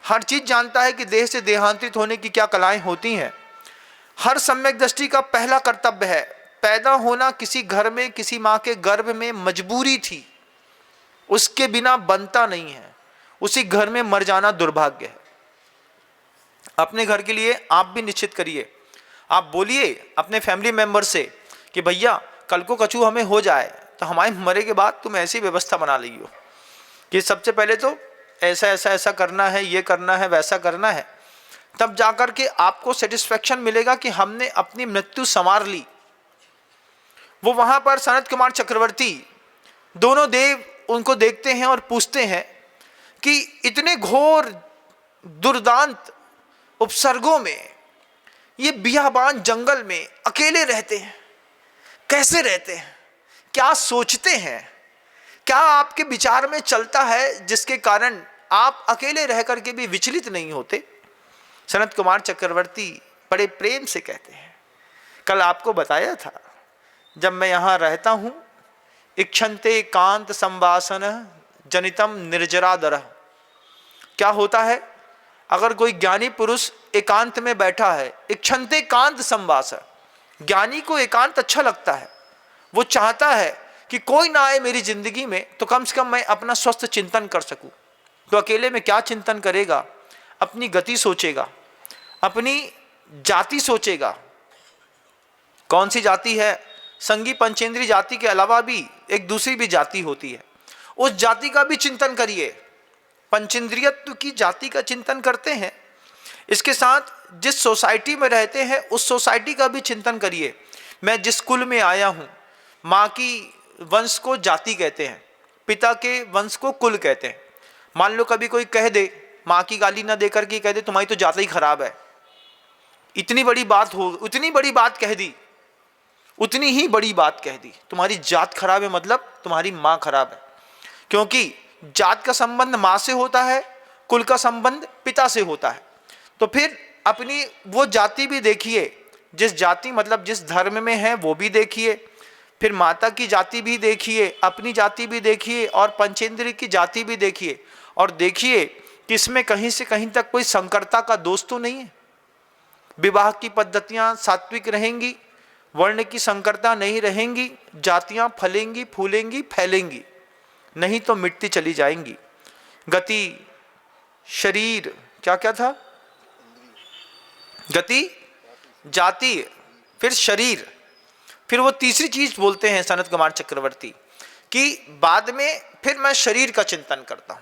हर चीज जानता है कि देह से देहांतरित होने की क्या कलाएं होती हैं। हर सम्यक दृष्टि का पहला कर्तव्य है, पैदा होना किसी घर में, किसी मां के गर्भ में मजबूरी थी, उसके बिना बनता नहीं है। उसी घर में मर जाना दुर्भाग्य है। अपने घर के लिए आप भी निश्चित करिए। आप बोलिए अपने फैमिली मेंबर से कि भैया कल को कछु हमें हो जाए तो हमारे मरे के बाद तुम ऐसी व्यवस्था बना लियो कि सबसे पहले तो ऐसा ऐसा ऐसा करना है, ये करना है, वैसा करना है। तब जाकर के आपको सेटिस्फेक्शन मिलेगा कि हमने अपनी मृत्यु संवार ली। वो वहां पर सनत कुमार चक्रवर्ती, दोनों देव उनको देखते हैं और पूछते हैं कि इतने घोर दुर्दांत उपसर्गों में, ये बियाबान जंगल में अकेले रहते हैं, कैसे रहते हैं, क्या सोचते हैं, क्या आपके विचार में चलता है जिसके कारण आप अकेले रह करके भी विचलित नहीं होते? सनत कुमार चक्रवर्ती बड़े प्रेम से कहते हैं, कल आपको बताया था, जब मैं यहाँ रहता हूँ, इक्षन्ते कांत संवासन जनितम निर्जरादर। क्या होता है? अगर कोई ज्ञानी पुरुष एकांत में बैठा है, इक्षन्ते कांत संवास, ज्ञानी को एकांत अच्छा लगता है, वो चाहता है कि कोई ना आए मेरी जिंदगी में तो कम से कम मैं अपना स्वस्थ चिंतन कर सकूं। तो अकेले में क्या चिंतन करेगा? अपनी गति सोचेगा, अपनी जाति सोचेगा। कौन सी जाति है? संगी पंचेंद्री जाति के अलावा भी एक दूसरी भी जाति होती है, उस जाति का भी चिंतन करिए। पंचेंद्रियत्व की जाति का चिंतन करते हैं, इसके साथ जिस सोसाइटी में रहते हैं उस सोसाइटी का भी चिंतन करिए। मैं जिस कुल में आया हूं, माँ की वंश को जाति कहते हैं, पिता के वंश को कुल कहते हैं। मान लो कभी कोई कह दे, माँ की गाली ना देकर के कह दे तुम्हारी तो जाति ही खराब है, इतनी बड़ी बात हो, उतनी बड़ी बात कह दी, उतनी ही बड़ी बात कह दी, तुम्हारी जात खराब है मतलब तुम्हारी माँ खराब है। क्योंकि जात का संबंध माँ से होता है, कुल का संबंध पिता से होता है। तो फिर अपनी वो जाति भी देखिए, जिस जाति मतलब जिस धर्म में है वो भी देखिए, फिर माता की जाति भी देखिए, अपनी जाति भी देखिए और पंचेंद्रिय की जाति भी देखिए, और देखिए कि इसमें कहीं से कहीं तक कोई संकरता का दोष तो नहीं है। विवाह की पद्धतियां सात्विक रहेंगी, वर्ण की संकरता नहीं रहेंगी, जातियां फलेंगी, फूलेंगी, फैलेंगी, नहीं तो मिटती चली जाएंगी। गति, शरीर, क्या क्या था? गति, जाति, फिर शरीर, फिर वो तीसरी चीज बोलते हैं सनत कुमार चक्रवर्ती कि बाद में फिर मैं शरीर का चिंतन करता हूं।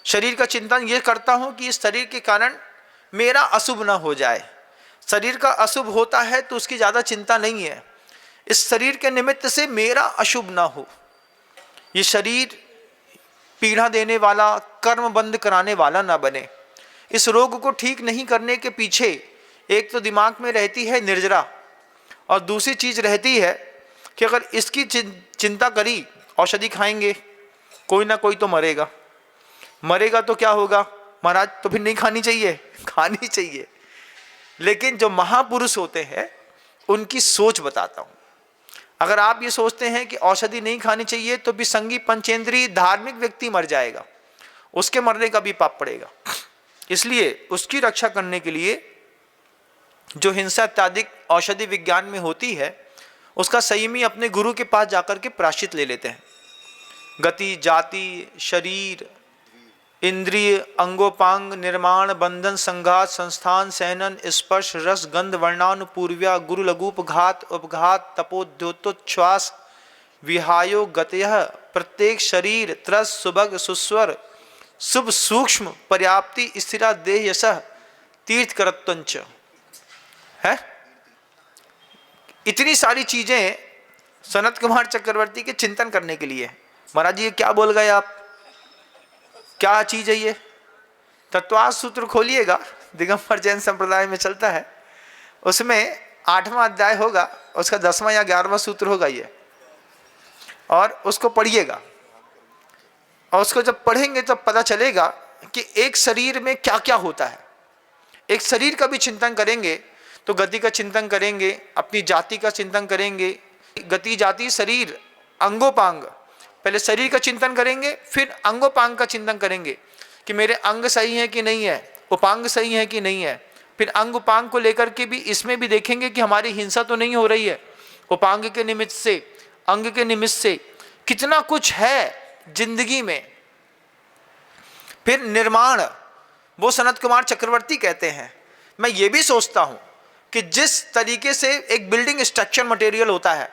शरीर का चिंतन ये करता हूं कि इस शरीर के कारण मेरा अशुभ ना हो जाए। शरीर का अशुभ होता है तो उसकी ज्यादा चिंता नहीं है, इस शरीर के निमित्त से मेरा अशुभ ना हो। ये शरीर पीड़ा देने वाला, कर्म बंद कराने वाला ना बने। इस रोग को ठीक नहीं करने के पीछे एक तो दिमाग में रहती है निर्जरा, और दूसरी चीज रहती है कि अगर इसकी चिंता करी, औषधि खाएंगे, कोई ना कोई तो मरेगा, मरेगा तो क्या होगा महाराज? तो फिर नहीं खानी चाहिए, खानी चाहिए। लेकिन जो महापुरुष होते हैं उनकी सोच बताता हूं। अगर आप ये सोचते हैं कि औषधि नहीं खानी चाहिए तो भी संगी पंचेंद्री धार्मिक व्यक्ति मर जाएगा, उसके मरने का भी पाप पड़ेगा। इसलिए उसकी रक्षा करने के लिए जो हिंसा इत्यादि औषधि विज्ञान में होती है, उसका संयमी अपने गुरु के पास जाकर के प्रायश्चित ले लेते हैं। गति, जाति, शरीर, इंद्रिय, अंगोपांग, निर्माण, बंधन, संघात, संस्थान, सहनन, स्पर्श, रस, गंध, वर्णानुपूर्व्या, गुरु लघुप, घात, उपघात, तपोद्योतोच्छ्वास, विहायो गतयः, प्रत्येक शरीर, त्रस, सुभग, सुस्वर, शुभ, सूक्ष्म, पर्याप्ति, स्थिरा, देह, यशः, तीर्थ करत्वंच है। इतनी सारी चीजें सनत कुमार चक्रवर्ती के चिंतन करने के लिए। महाराज जी ये क्या बोल गए आप, क्या चीज है ये? तत्वार्थ सूत्र खोलिएगा, दिगंबर जैन संप्रदाय में चलता है, उसमें 8वां अध्याय होगा, उसका 10वां या 11वां सूत्र होगा ये, और उसको पढ़िएगा। और उसको जब पढ़ेंगे तो पता चलेगा कि एक शरीर में क्या क्या होता है। एक शरीर का भी चिंतन करेंगे तो गति का चिंतन करेंगे, अपनी जाति का चिंतन करेंगे, गति जाति शरीर अंगोपांग, पहले शरीर का चिंतन करेंगे, फिर अंगोपांग का चिंतन करेंगे कि मेरे अंग सही है कि नहीं है, उपांग सही है कि नहीं है। फिर अंग उपांग को लेकर के भी इसमें भी देखेंगे कि हमारी हिंसा तो नहीं हो रही है, उपांग के निमित्त से, अंग के निमित्त से, कितना कुछ है जिंदगी में। फिर निर्माण, वो सनत कुमार चक्रवर्ती कहते हैं, मैं ये भी सोचता हूं कि जिस तरीके से एक बिल्डिंग स्ट्रक्चर मटेरियल होता है,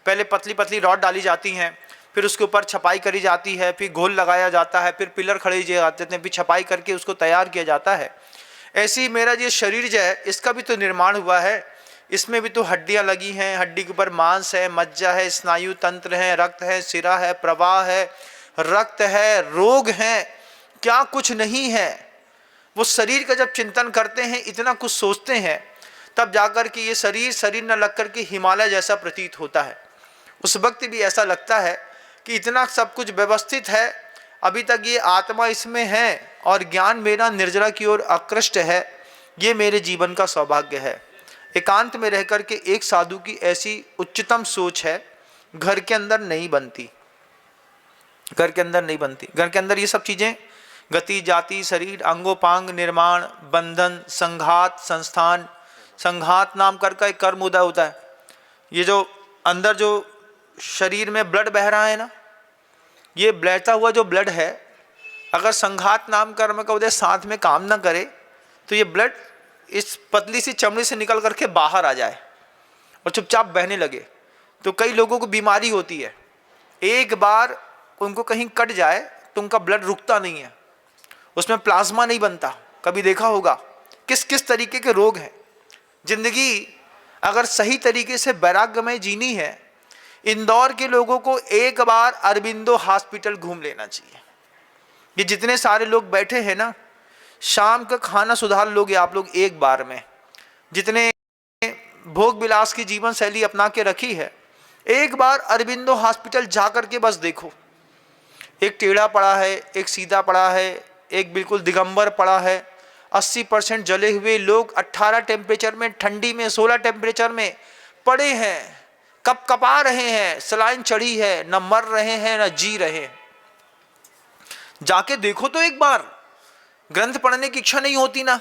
पहले पतली पतली रॉड डाली जाती हैं, फिर उसके ऊपर छपाई करी जाती है, फिर घोल लगाया जाता है, फिर पिलर खड़े किए जाते हैं, फिर छपाई करके उसको तैयार किया जाता है। ऐसे ही मेरा ये शरीर जो है इसका भी तो निर्माण हुआ है, इसमें भी तो हड्डियां लगी हैं, हड्डी के ऊपर मांस है, मज्जा है, स्नायु तंत्र है, रक्त है, सिरा है, प्रवाह है, रक्त है, रोग है, क्या कुछ नहीं है। वो शरीर का जब चिंतन करते हैं, इतना कुछ सोचते हैं, तब जाकर के ये शरीर शरीर न लग करके हिमालय जैसा प्रतीत होता है। उस वक्त भी ऐसा लगता है कि इतना सब कुछ व्यवस्थित है, अभी तक ये आत्मा इसमें है और ज्ञान मेरा निर्जरा की ओर आकृष्ट है, ये मेरे जीवन का सौभाग्य है। एकांत में रह करके एक साधु की ऐसी उच्चतम सोच है, घर के अंदर नहीं बनती, घर के अंदर नहीं बनती। घर के अंदर ये सब चीजें, गति जाति शरीर अंगोपांग, निर्माण, बंधन, संघात, संस्थान, संघात नाम कर का एक कर्म उदय होता है। ये जो अंदर जो शरीर में ब्लड बह रहा है ना, ये बहता हुआ जो ब्लड है, अगर संघात नाम कर्म का उदय साथ में काम ना करे तो ये ब्लड इस पतली सी चमड़ी से निकल करके बाहर आ जाए और चुपचाप बहने लगे, तो कई लोगों को बीमारी होती है। एक बार उनको कहीं कट जाए तो उनका ब्लड रुकता नहीं है, उसमें प्लाज्मा नहीं बनता। कभी देखा होगा किस किस तरीके के रोग हैं। जिंदगी अगर सही तरीके से वैराग्यमय जीनी है, इंदौर के लोगों को एक बार अरबिंदो हॉस्पिटल घूम लेना चाहिए। ये जितने सारे लोग बैठे हैं ना, शाम का खाना सुधार लोगे आप लोग एक बार में। जितने भोग विलास की जीवन शैली अपना के रखी है, एक बार अरबिंदो हॉस्पिटल जाकर के बस देखो। एक टेढ़ा पड़ा है, एक सीधा पड़ा है, एक बिल्कुल दिगंबर पड़ा है। 80% जले हुए लोग 18 टेम्परेचर में, ठंडी में 16 टेम्परेचर में पड़े हैं, कप कपा रहे हैं, सलाइन चढ़ी है, न मर रहे हैं न जी रहे हैं। जाके देखो तो एक बार। ग्रंथ पढ़ने की इच्छा नहीं होती ना,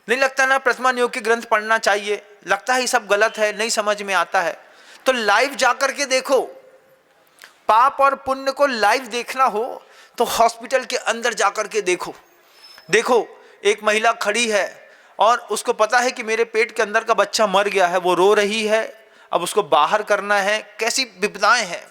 नहीं लगता ना प्रथमा योग के ग्रंथ पढ़ना चाहिए, लगता है ये सब गलत है, नहीं समझ में आता है, तो लाइव जाकर के देखो। पाप और पुण्य को लाइव देखना हो तो हॉस्पिटल के अंदर जाकर के देखो। देखो एक महिला खड़ी है और उसको पता है कि मेरे पेट के अंदर का बच्चा मर गया है, वो रो रही है, अब उसको बाहर करना है। कैसी विपदाएं हैं,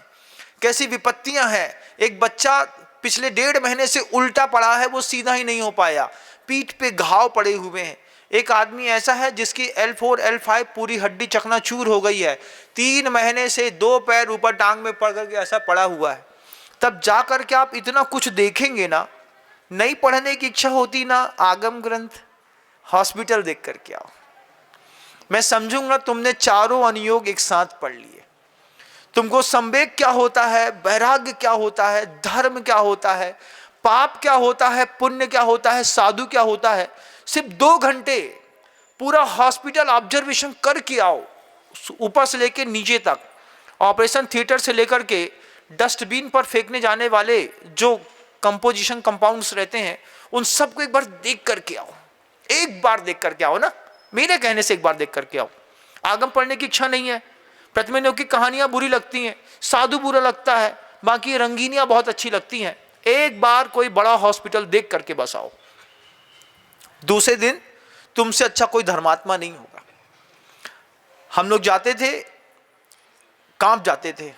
कैसी विपत्तियां हैं। एक बच्चा पिछले 1.5 महीने से उल्टा पड़ा है, वो सीधा ही नहीं हो पाया, पीठ पे घाव पड़े हुए हैं। एक आदमी ऐसा है जिसकी L4 L5 पूरी हड्डी चकनाचूर हो गई है, 3 महीने से 2 पैर ऊपर टांग में पड़ करके ऐसा पड़ा हुआ है। तब जाकर के आप इतना कुछ देखेंगे ना, नहीं पढ़ने की इच्छा होती ना आगम ग्रंथ, हॉस्पिटल देख करके आओ। मैं समझूंगा तुमने चारों अनुयोग एक साथ पढ़ लिए। तुमको संवेग क्या होता है, वैराग्य क्या होता है, धर्म क्या होता है, पाप क्या होता है, पुण्य क्या होता है, साधु क्या होता है। सिर्फ 2 घंटे पूरा हॉस्पिटल ऑब्जर्वेशन करके आओ, ऊपर से लेकर नीचे तक। ऑपरेशन थिएटर से लेकर के डस्टबिन पर फेंकने जाने वाले जो कंपोजिशन कंपाउंड्स रहते हैं, उन सबको एक बार देख करके आओ। एक बार देख करके आओ ना, मेरे कहने से एक बार देख करके आओ। आगम पढ़ने की इच्छा नहीं है, प्रतिमेयों की कहानियां बुरी लगती हैं, साधु बुरा लगता है, बाकी रंगीनियां बहुत अच्छी लगती हैं। एक बार कोई बड़ा हॉस्पिटल देख करके बस आओ। दूसरे दिन तुमसे अच्छा कोई धर्मात्मा नहीं होगा। हम लोग जाते थे, कांप जाते थे।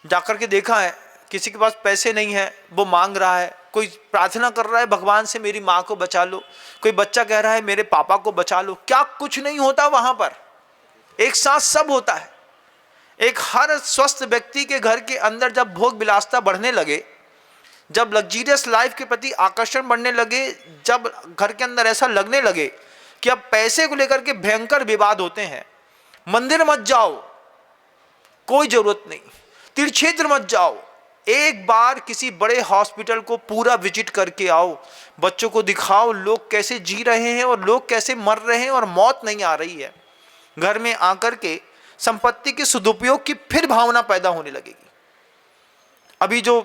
जाकर के देखा है, किसी के पास पैसे नहीं है, वो मांग रहा है, कोई प्रार्थना कर रहा है भगवान से मेरी माँ को बचा लो, कोई बच्चा कह रहा है मेरे पापा को बचा लो। क्या कुछ नहीं होता वहां पर, एक साथ सब होता है। एक हर स्वस्थ व्यक्ति के घर के अंदर जब भोग विलासता बढ़ने लगे, जब लग्जरियस लाइफ के प्रति आकर्षण बढ़ने लगे, जब घर के अंदर ऐसा लगने लगे कि अब पैसे को लेकर के भयंकर विवाद होते हैं, मंदिर मत जाओ, कोई जरूरत नहीं, तीर्थ क्षेत्र मत जाओ, एक बार किसी बड़े हॉस्पिटल को पूरा विजिट करके आओ, बच्चों को दिखाओ लोग कैसे जी रहे हैं और लोग कैसे मर रहे हैं और मौत नहीं आ रही है, घर में आकर के संपत्ति के सदुपयोग की फिर भावना पैदा होने लगेगी। अभी जो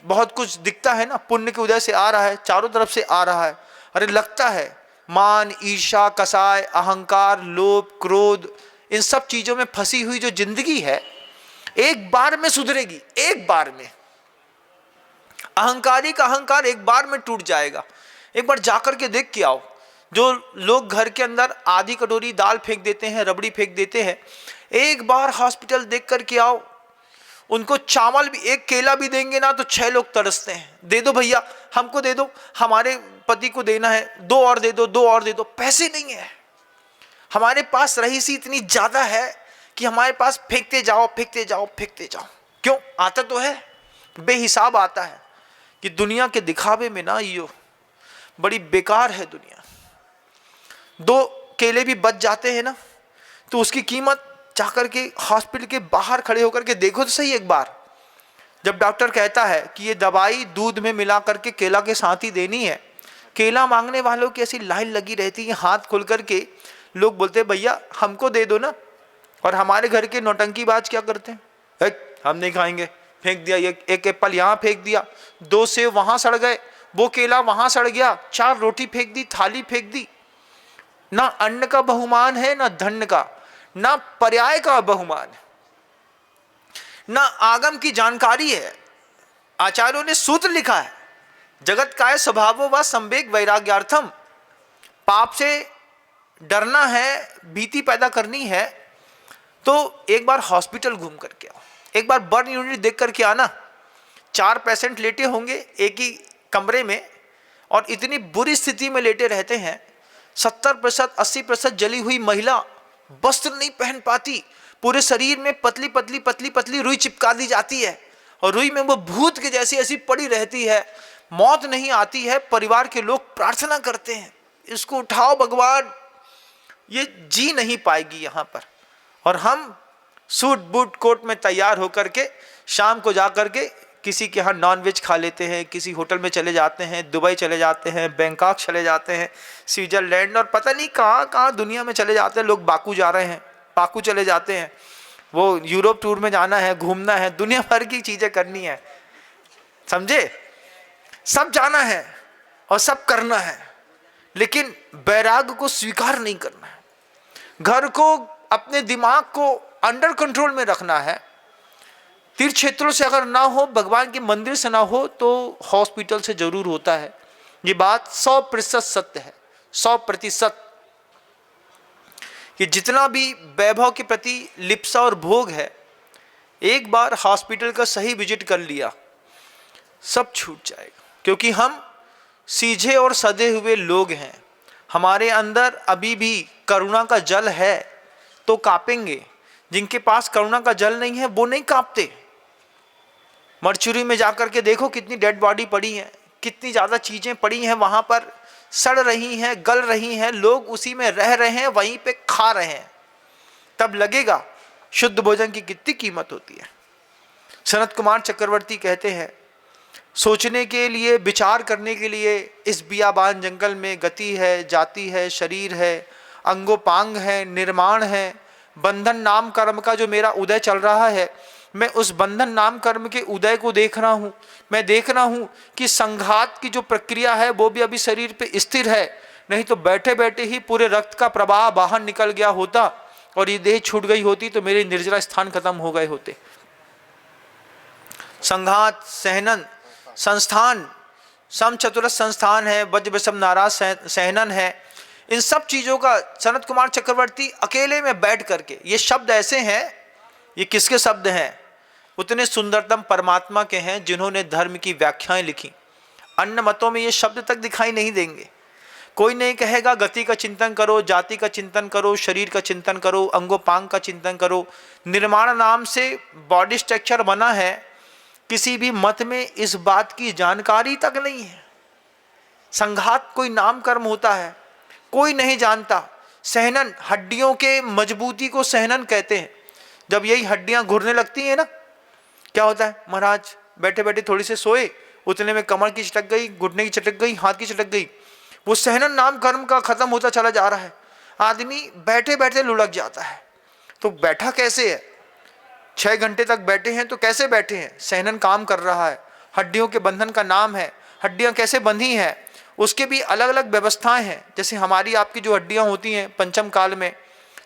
बहुत कुछ दिखता है ना, पुण्य के उदय से आ रहा है, चारों तरफ से आ रहा है, अरे लगता है मान, ईर्ष्या, कसाय, अहंकार, लोभ, क्रोध, इन सब चीजों में फंसी हुई जो जिंदगी है एक बार में सुधरेगी, एक बार में। अहंकारी का अहंकार एक बार में टूट जाएगा। एक बार जाकर के देख के आओ, जो लोग घर के अंदर आधी कटोरी दाल फेंक देते हैं, रबड़ी फेंक देते हैं, एक बार हॉस्पिटल देख करके आओ, उनको चावल भी, एक केला भी देंगे ना तो 6 लोग तरसते हैं, दे दो भैया, हमको दे दो, हमारे पति को देना है, 2 और दे दो, 2 और दे दो। पैसे नहीं है हमारे पास, रईसी इतनी ज्यादा है कि हमारे पास फेंकते जाओ, फेंकते जाओ, फेंकते जाओ। क्यों? आता तो है, बेहिसाब आता है कि दुनिया के दिखावे में ना यो बड़ी बेकार है दुनिया। 2 केले भी बच जाते हैं ना तो उसकी कीमत जाकर के हॉस्पिटल के बाहर खड़े होकर के देखो तो सही एक बार। जब डॉक्टर कहता है कि ये दवाई दूध में मिला करके केला के साथ ही देनी है, केला मांगने वालों की ऐसी लाइन लगी रहती है, हाथ खोल करके लोग बोलते हैं भैया हमको दे दो ना, और हमारे घर के नौटंकीबाज क्या करते हैं, हम नहीं खाएंगे, फेंक दिया, एक एप्पल यहाँ फेंक दिया, 2 सेब वहां सड़ गए, वो केला वहां सड़ गया, 4 रोटी फेंक दी, थाली फेंक दी। ना अन्न का बहुमान है, ना धन का, ना पर्याय का बहुमान है, ना आगम की जानकारी है। आचार्यों ने सूत्र लिखा है, जगत काय स्वभावो व संवेग वैराग्यार्थम। पाप से डरना है, भीति पैदा करनी है तो एक बार हॉस्पिटल घूम करके आओ, एक बार बर्न यूनिट देख करके आना। 4 पेशेंट लेटे होंगे एक ही कमरे में और इतनी बुरी स्थिति में लेटे रहते हैं, 70% 80% जली हुई महिला, वस्त्र नहीं पहन पाती, पूरे शरीर में पतली पतली पतली पतली रुई चिपका दी जाती है और रुई में वो भूत के जैसी ऐसी पड़ी रहती है, मौत नहीं आती है। परिवार के लोग प्रार्थना करते हैं इसको उठाओ भगवान, ये जी नहीं पाएगी यहाँ पर। और हम सूट बूट कोट में तैयार होकर के शाम को जा कर के किसी के यहाँ नॉनवेज खा लेते हैं, किसी होटल में चले जाते हैं, दुबई चले जाते हैं, बैंकॉक चले जाते हैं, स्विट्जरलैंड और पता नहीं कहाँ कहाँ दुनिया में चले जाते हैं लोग। बाकू जा रहे हैं, पाकू चले जाते हैं, वो यूरोप टूर में जाना है, घूमना है, दुनिया भर की चीज़ें करनी है, समझे, सब जाना है और सब करना है, लेकिन वैराग्य को स्वीकार नहीं करना है। घर को, अपने दिमाग को अंडर कंट्रोल में रखना है। तीर्थ क्षेत्रों से अगर ना हो, भगवान के मंदिर से ना हो तो हॉस्पिटल से जरूर होता है। ये बात 100% सत्य है, 100%। कि जितना भी वैभव के प्रति लिप्सा और भोग है, एक बार हॉस्पिटल का सही विजिट कर लिया सब छूट जाएगा। क्योंकि हम सीझे और सधे हुए लोग हैं, हमारे अंदर अभी भी करुणा का जल है तो कांपेंगे। जिनके पास करुणा का जल नहीं है वो नहीं कांपते। मरचुरी में जाकर के देखो कितनी डेड बॉडी पड़ी है, कितनी ज़्यादा चीज़ें पड़ी हैं वहाँ पर, सड़ रही हैं, गल रही हैं, लोग उसी में रह रहे हैं, वहीं पे खा रहे हैं। तब लगेगा शुद्ध भोजन की कितनी कीमत होती है। सनत कुमार चक्रवर्ती कहते हैं, सोचने के लिए, विचार करने के लिए इस बियाबान जंगल में गति है, जाति है, शरीर है, अंगोपांग है, निर्माण है, बंधन नाम कर्म का जो मेरा उदय चल रहा है, मैं उस बंधन नाम कर्म के उदय को देख रहा हूँ। मैं देख रहा हूँ कि संघात की जो प्रक्रिया है वो भी अभी शरीर पे स्थिर है, नहीं तो बैठे बैठे ही पूरे रक्त का प्रवाह बाहर निकल गया होता और ये देह छूट गई होती तो मेरे निर्जरा स्थान खत्म हो गए होते। संघात, सहनन, संस्थान, सम चतुरस संस्थान है, वज्र विषम नाराज सहनन है, इन सब चीज़ों का सनत कुमार चक्रवर्ती अकेले में बैठ करके, ये शब्द ऐसे हैं, ये किसके शब्द हैं? उतने सुंदरतम परमात्मा के हैं जिन्होंने धर्म की व्याख्याएं लिखी। अन्य मतों में ये शब्द तक दिखाई नहीं देंगे। कोई नहीं कहेगा गति का चिंतन करो, जाति का चिंतन करो, शरीर का चिंतन करो, अंगोपांग का चिंतन करो। निर्माण नाम से बॉडी स्ट्रक्चर बना है, किसी भी मत में इस बात की जानकारी तक नहीं है। संघात कोई नाम कर्म होता है, कोई नहीं जानता। सहनन, हड्डियों के मजबूती को सहनन कहते हैं। जब यही हड्डियां घुरने लगती हैं ना, क्या होता है, महाराज बैठे बैठे थोड़ी से सोए, उतने में कमर की चटक गई, घुटने की चटक गई, हाथ की चटक गई, वो सहनन नाम कर्म का खत्म होता चला जा रहा है। आदमी बैठे बैठे लुढ़क जाता है। तो बैठा कैसे है, 6 घंटे तक बैठे हैं तो कैसे बैठे हैं, सहनन काम कर रहा है। हड्डियों के बंधन का नाम है। हड्डियां कैसे बंधी हैं, उसके भी अलग अलग व्यवस्थाएं हैं। जैसे हमारी आपकी जो हड्डियां होती हैं पंचम काल में,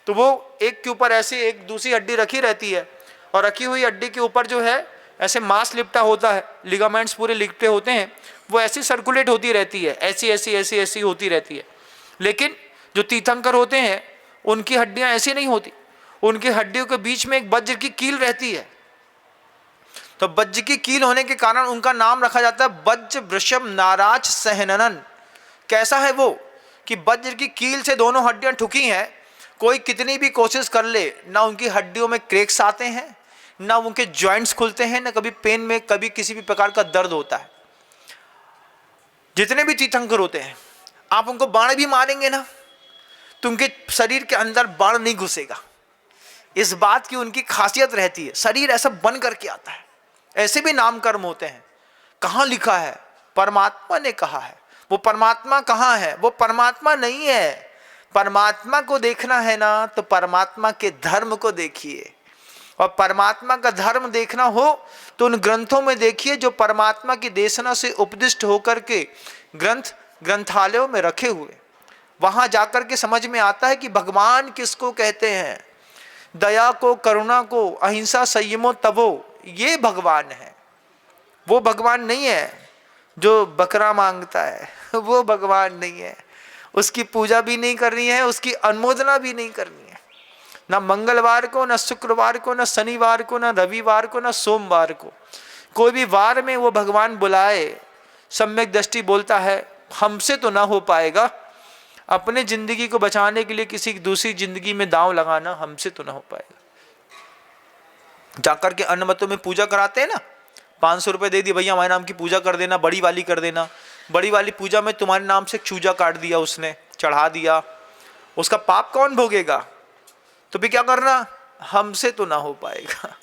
तो वो एक के ऊपर ऐसे एक दूसरी हड्डी रखी रहती है, और रखी हुई हड्डी के ऊपर जो है ऐसे मांस लिपटा होता है, लिगामेंट्स पूरे लिपटे होते हैं, वो ऐसी सर्कुलेट होती रहती है, ऐसी ऐसी ऐसी ऐसी होती रहती है। लेकिन जो तीर्थंकर होते हैं उनकी हड्डियां ऐसी नहीं होती, उनकी हड्डियों के बीच में एक वज्र की कील रहती है। तो वज्र की कील होने के कारण उनका नाम रखा जाता है वज्र वृषभ नाराज सहननन। कैसा है वो कि वज्र की कील से दोनों हड्डियां ठुकी हैं, कोई कितनी भी कोशिश कर ले, ना उनकी हड्डियों में क्रैक्स आते हैं, ना उनके जॉइंट्स खुलते हैं, ना कभी पेन में कभी किसी भी प्रकार का दर्द होता है। जितने भी तीर्थंकर होते हैं, आप उनको बाण भी मारेंगे ना तो उनके शरीर के अंदर बाण नहीं घुसेगा। इस बात की उनकी खासियत रहती है, शरीर ऐसा बन करके आता है। ऐसे भी नाम कर्म होते हैं। कहाँ लिखा है, परमात्मा ने कहा है। वो परमात्मा कहाँ है, वो परमात्मा नहीं है। परमात्मा को देखना है ना तो परमात्मा के धर्म को देखिए, और परमात्मा का धर्म देखना हो तो उन ग्रंथों में देखिए जो परमात्मा की देशना से उपदिष्ट होकर के ग्रंथालयों में रखे हुए। वहां जाकर के समझ में आता है कि भगवान किसको कहते हैं। दया को, करुणा को, अहिंसा, संयमो, तपो, ये भगवान है। वो भगवान नहीं है जो बकरा मांगता है, वो भगवान नहीं है। उसकी पूजा भी नहीं करनी है, उसकी अनुमोदना भी नहीं करनी है। ना मंगलवार को, ना शुक्रवार को, ना शनिवार को, ना रविवार को, ना सोमवार को। कोई भी वार में वो भगवान बुलाए, सम्यक दृष्टि बोलता है हमसे तो ना हो पाएगा। अपने जिंदगी को बचाने के लिए किसी दूसरी जिंदगी में दांव लगाना हमसे तो ना हो पाएगा। जाकर के अन्न मतों में पूजा कराते हैं ना, 500 रुपये दे दिए, भैया हमारे नाम की पूजा कर देना, बड़ी वाली कर देना। बड़ी वाली पूजा में तुम्हारे नाम से चूजा काट दिया, उसने चढ़ा दिया, उसका पाप कौन भोगेगा। तो भी क्या करना, हमसे तो ना हो पाएगा।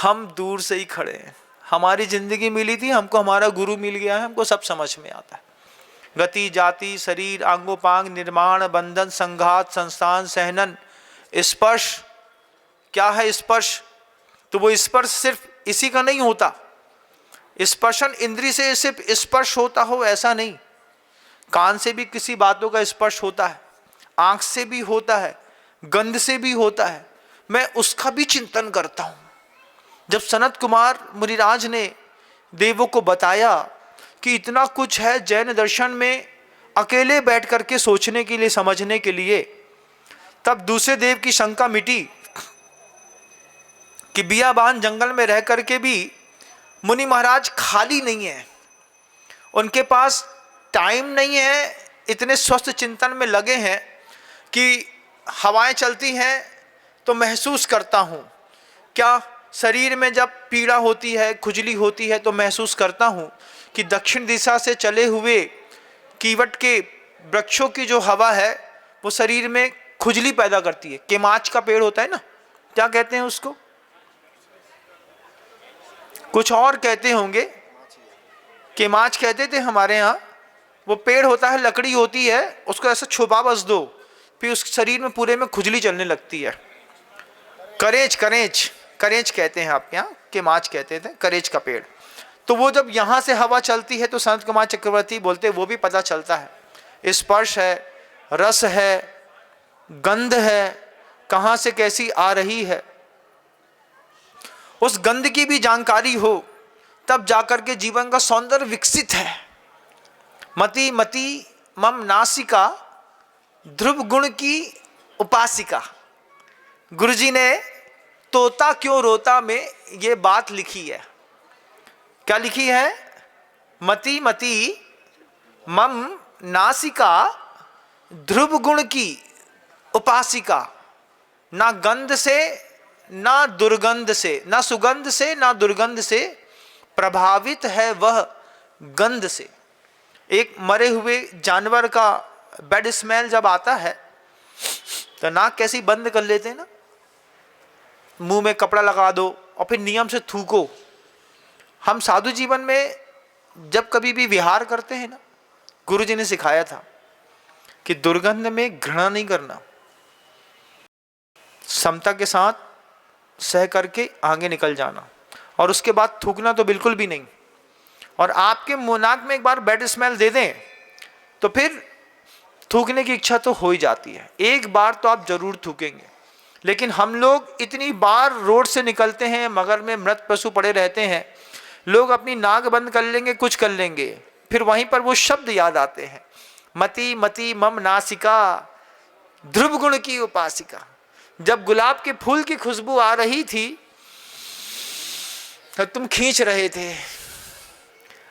हम दूर से ही खड़े हैं। हमारी जिंदगी मिली थी, हमको हमारा गुरु मिल गया है, हमको सब समझ में आता है। गति, जाति, शरीर, आंगोपांग, निर्माण, बंधन, संघात, संस्थान, सहनन, स्पर्श। क्या है स्पर्श, तो वो स्पर्श सिर्फ इसी का नहीं होता। स्पर्शन इंद्री से सिर्फ स्पर्श होता हो ऐसा नहीं, कान से भी किसी बातों का स्पर्श होता है, आंख से भी होता है, गंध से भी होता है। मैं उसका भी चिंतन करता हूं। जब सनत कुमार मुनिराज ने देवों को बताया कि इतना कुछ है जैन दर्शन में, अकेले बैठ करके सोचने के लिए, समझने के लिए, तब दूसरे देव की शंका मिटी कि बियाबान जंगल में रह करके भी मुनि महाराज खाली नहीं है, उनके पास टाइम नहीं है, इतने स्वस्थ चिंतन में लगे हैं कि हवाएं चलती हैं तो महसूस करता हूँ। क्या शरीर में जब पीड़ा होती है, खुजली होती है, तो महसूस करता हूँ कि दक्षिण दिशा से चले हुए कीवट के वृक्षों की जो हवा है वो शरीर में खुजली पैदा करती है। केमाच का पेड़ होता है ना, क्या कहते हैं उसको, कुछ और कहते होंगे, केमाच कहते थे हमारे यहाँ। वो पेड़ होता है, लकड़ी होती है, उसको ऐसा छुपा बस दो, फिर उस शरीर में पूरे में खुजली चलने लगती है। करेज, करेज, करेज कहते हैं आपके यहाँ, केमाच कहते थे, करेज का पेड़। तो वो जब यहाँ से हवा चलती है तो संत कुमार चक्रवर्ती बोलते वो भी पता चलता है, स्पर्श है, रस है, गंध है, कहाँ से कैसी आ रही है, उस गंध की भी जानकारी हो, तब जाकर के जीवन का सौंदर्य विकसित है। मति मति मम नासिका, ध्रुव गुण की उपासिका। गुरुजी ने तोता क्यों रोता में ये बात लिखी है। क्या लिखी है, मति मति मम नासिका ध्रुव गुण की उपासिका, ना गंध से ना दुर्गंध से, ना सुगंध से ना दुर्गंध से प्रभावित है वह गंध से। एक मरे हुए जानवर का बैड स्मेल जब आता है तो नाक कैसी बंद कर लेते हैं ना, मुंह में कपड़ा लगा दो और फिर नियम से थूको। हम साधु जीवन में जब कभी भी विहार करते हैं ना, गुरु जी ने सिखाया था कि दुर्गंध में घृणा नहीं करना, समता के साथ सह करके आगे निकल जाना, और उसके बाद थूकना तो बिल्कुल भी नहीं। और आपके मुंह नाक में एक बार बैड स्मेल दे दें तो फिर थूकने की इच्छा तो हो ही जाती है, एक बार तो आप जरूर थूकेंगे। लेकिन हम लोग इतनी बार रोड से निकलते हैं, मगर में मृत पशु पड़े रहते हैं, लोग अपनी नाक बंद कर लेंगे, कुछ कर लेंगे, फिर वहीं पर वो शब्द याद आते हैं, मति मति मम नासिका ध्रुव गुण की उपासिका। जब गुलाब के फूल की खुशबू आ रही थी तो तुम खींच रहे थे,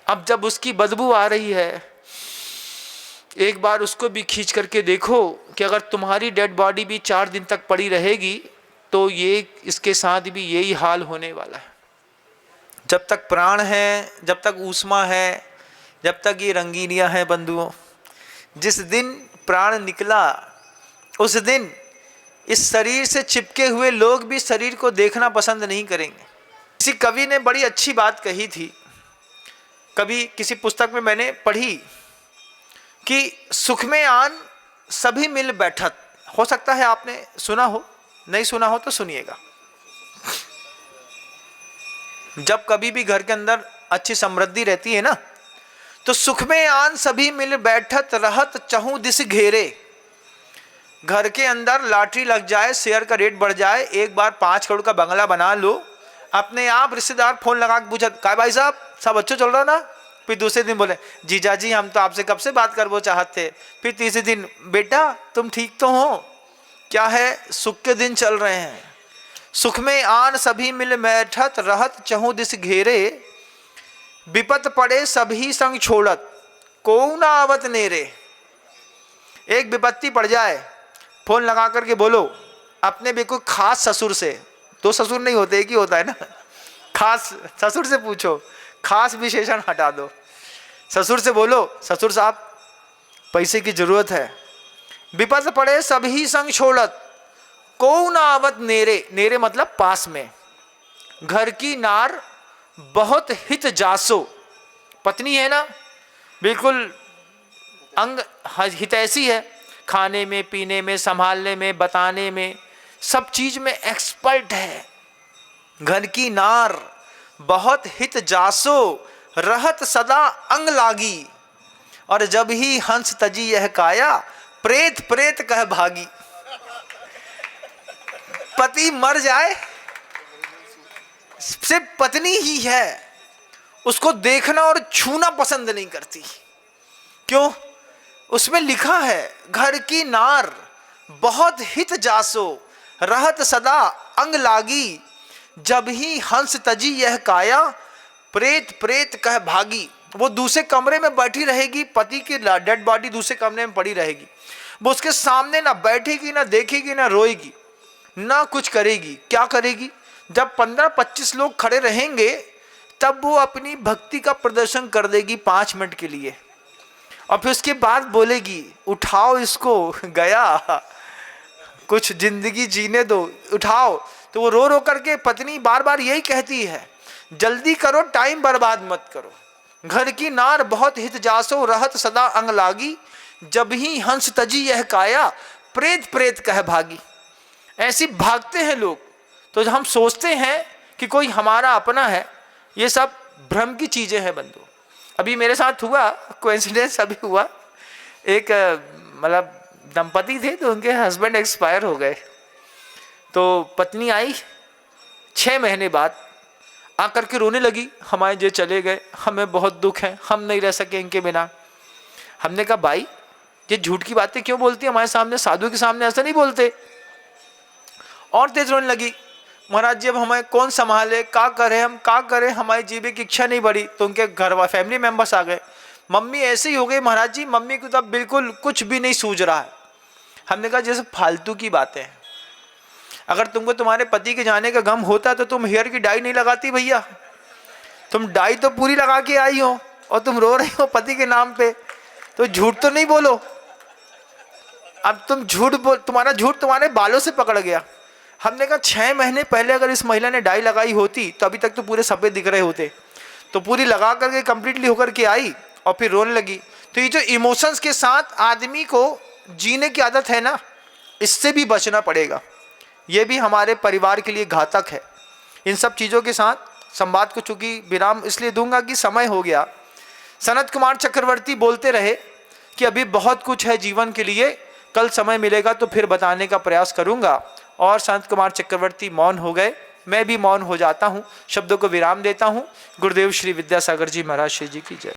अब जब उसकी बदबू आ रही है, एक बार उसको भी खींच करके देखो कि अगर तुम्हारी डेड बॉडी भी 4 दिन तक पड़ी रहेगी तो ये इसके साथ भी यही हाल होने वाला है। जब तक प्राण है, जब तक ऊष्मा है, जब तक ये रंगीनियां हैं बंधुओं, जिस दिन प्राण निकला उस दिन इस शरीर से चिपके हुए लोग भी शरीर को देखना पसंद नहीं करेंगे। किसी कवि ने बड़ी अच्छी बात कही थी, कभी किसी पुस्तक में मैंने पढ़ी कि सुख में आन सभी मिल बैठत। हो सकता है आपने सुना हो, नहीं सुना हो तो सुनिएगा। जब कभी भी घर के अंदर अच्छी समृद्धि रहती है ना, तो सुख में आन सभी मिल बैठत रहत चहु दिस घेरे। घर के अंदर लॉटरी लग जाए, शेयर का रेट बढ़ जाए, एक बार 5 करोड़ का बंगला बना लो, अपने आप रिश्तेदार फोन लगा के पूछा, क्या भाई साहब सब अच्छा चल रहा ना? फिर दूसरे दिन बोले, जीजा जी हम तो आपसे कब से बात कर वो चाहते। फिर तीसरे दिन, बेटा तुम ठीक तो हो? क्या है, सुख के दिन चल रहे हैं। सुख में आन सभी मिल बैठत रहत चहु दिस घेरे, विपत पड़े सभी संग छोड़त को ना आवत नेरे। एक विपत्ति पड़ जाए, फोन लगा करके बोलो अपने भी कोई खास ससुर से, 2 ससुर नहीं होते, एक ही होता है ना, खास ससुर से पूछो, खास विशेषण हटा दो। ससुर से बोलो, ससुर साहब पैसे की जरूरत है, विपत पड़े सभी संग छोड़त को ना आवत नेरे। नेरे मतलब पास में। घर की नार बहुत हित जासो, पत्नी है ना, बिल्कुल अंग हितैषी है, खाने में, पीने में, संभालने में, बताने में, सब चीज में एक्सपर्ट है। घर की नार बहुत हित जासो रहत सदा अंग लागी, और जब ही हंस तजी यह काया प्रेत प्रेत कह भागी। पति मर जाए, सिर्फ पत्नी ही है उसको देखना और छूना पसंद नहीं करती। क्यों? उसमें लिखा है, घर की नार बहुत हित जासो रहत सदा अंग लागी, जब ही हंस तजी यह काया प्रेत प्रेत कह भागी। वो दूसरे कमरे में बैठी रहेगी, पति की डेड बॉडी दूसरे कमरे में पड़ी रहेगी, वो उसके सामने ना बैठेगी, ना देखेगी, ना रोएगी, ना कुछ करेगी। क्या करेगी? जब 15-25 लोग खड़े रहेंगे तब वो अपनी भक्ति का प्रदर्शन कर देगी 5 मिनट के लिए, और फिर उसके बाद बोलेगी, उठाओ इसको, गया, कुछ जिंदगी जीने दो, उठाओ। तो वो रो रो करके, पत्नी बार बार यही कहती है, जल्दी करो, टाइम बर्बाद मत करो। घर की नार बहुत हित जासो रहत सदा अंग लागी, जब ही हंस तजी यह काया प्रेत प्रेत कह भागी। ऐसी भागते हैं लोग, तो हम सोचते हैं कि कोई हमारा अपना है। ये सब भ्रम की चीजें हैं बंधु। अभी मेरे साथ हुआ, कोइंसिडेंस अभी हुआ, एक मतलब दंपति थे, तो उनके हस्बैंड एक्सपायर हो गए। तो पत्नी आई 6 महीने बाद, आकर के रोने लगी, हमारे जो चले गए, हमें बहुत दुख है, हम नहीं रह सके इनके बिना। हमने कहा, भाई ये झूठ की बातें क्यों बोलती है हमारे सामने, साधु के सामने ऐसा नहीं बोलते। और तेज रोने लगी, महाराज जी अब हमें कौन संभाले, क्या करें हम, क्या करें, हमारी जीवे की इच्छा नहीं बढ़ी। तो उनके घर वाले फैमिली मेंबर्स आ गए, मम्मी ऐसे ही हो गई महाराज जी, मम्मी को तब बिल्कुल कुछ भी नहीं सूझ रहा है। हमने कहा जैसे फालतू की बातें हैं, अगर तुमको तुम्हारे पति के जाने का गम होता तो तुम हेयर की डाई नहीं लगाती भैया। तुम डाई तो पूरी लगा के आई हो और तुम रो रही हो पति के नाम पे, तो झूठ तो नहीं बोलो। अब तुम झूठ बोल, तुम्हारा झूठ तुम्हारे बालों से पकड़ गया। हमने कहा 6 महीने पहले अगर इस महिला ने डाई लगाई होती तो अभी तक तो पूरे सफ़ेद दिख रहे होते। तो पूरी लगा करके कंप्लीटली होकर के आई और फिर रोने लगी। तो ये जो इमोशंस के साथ आदमी को जीने की आदत है ना, इससे भी बचना पड़ेगा। ये भी हमारे परिवार के लिए घातक है। इन सब चीज़ों के साथ संवाद को चूँकि विराम इसलिए दूंगा कि समय हो गया। सनत कुमार चक्रवर्ती बोलते रहे कि अभी बहुत कुछ है जीवन के लिए, कल समय मिलेगा तो फिर बताने का प्रयास करूंगा। और सनत कुमार चक्रवर्ती मौन हो गए, मैं भी मौन हो जाता हूँ, शब्दों को विराम देता हूँ। गुरुदेव श्री विद्यासागर जी महाराज श्री जी की जय।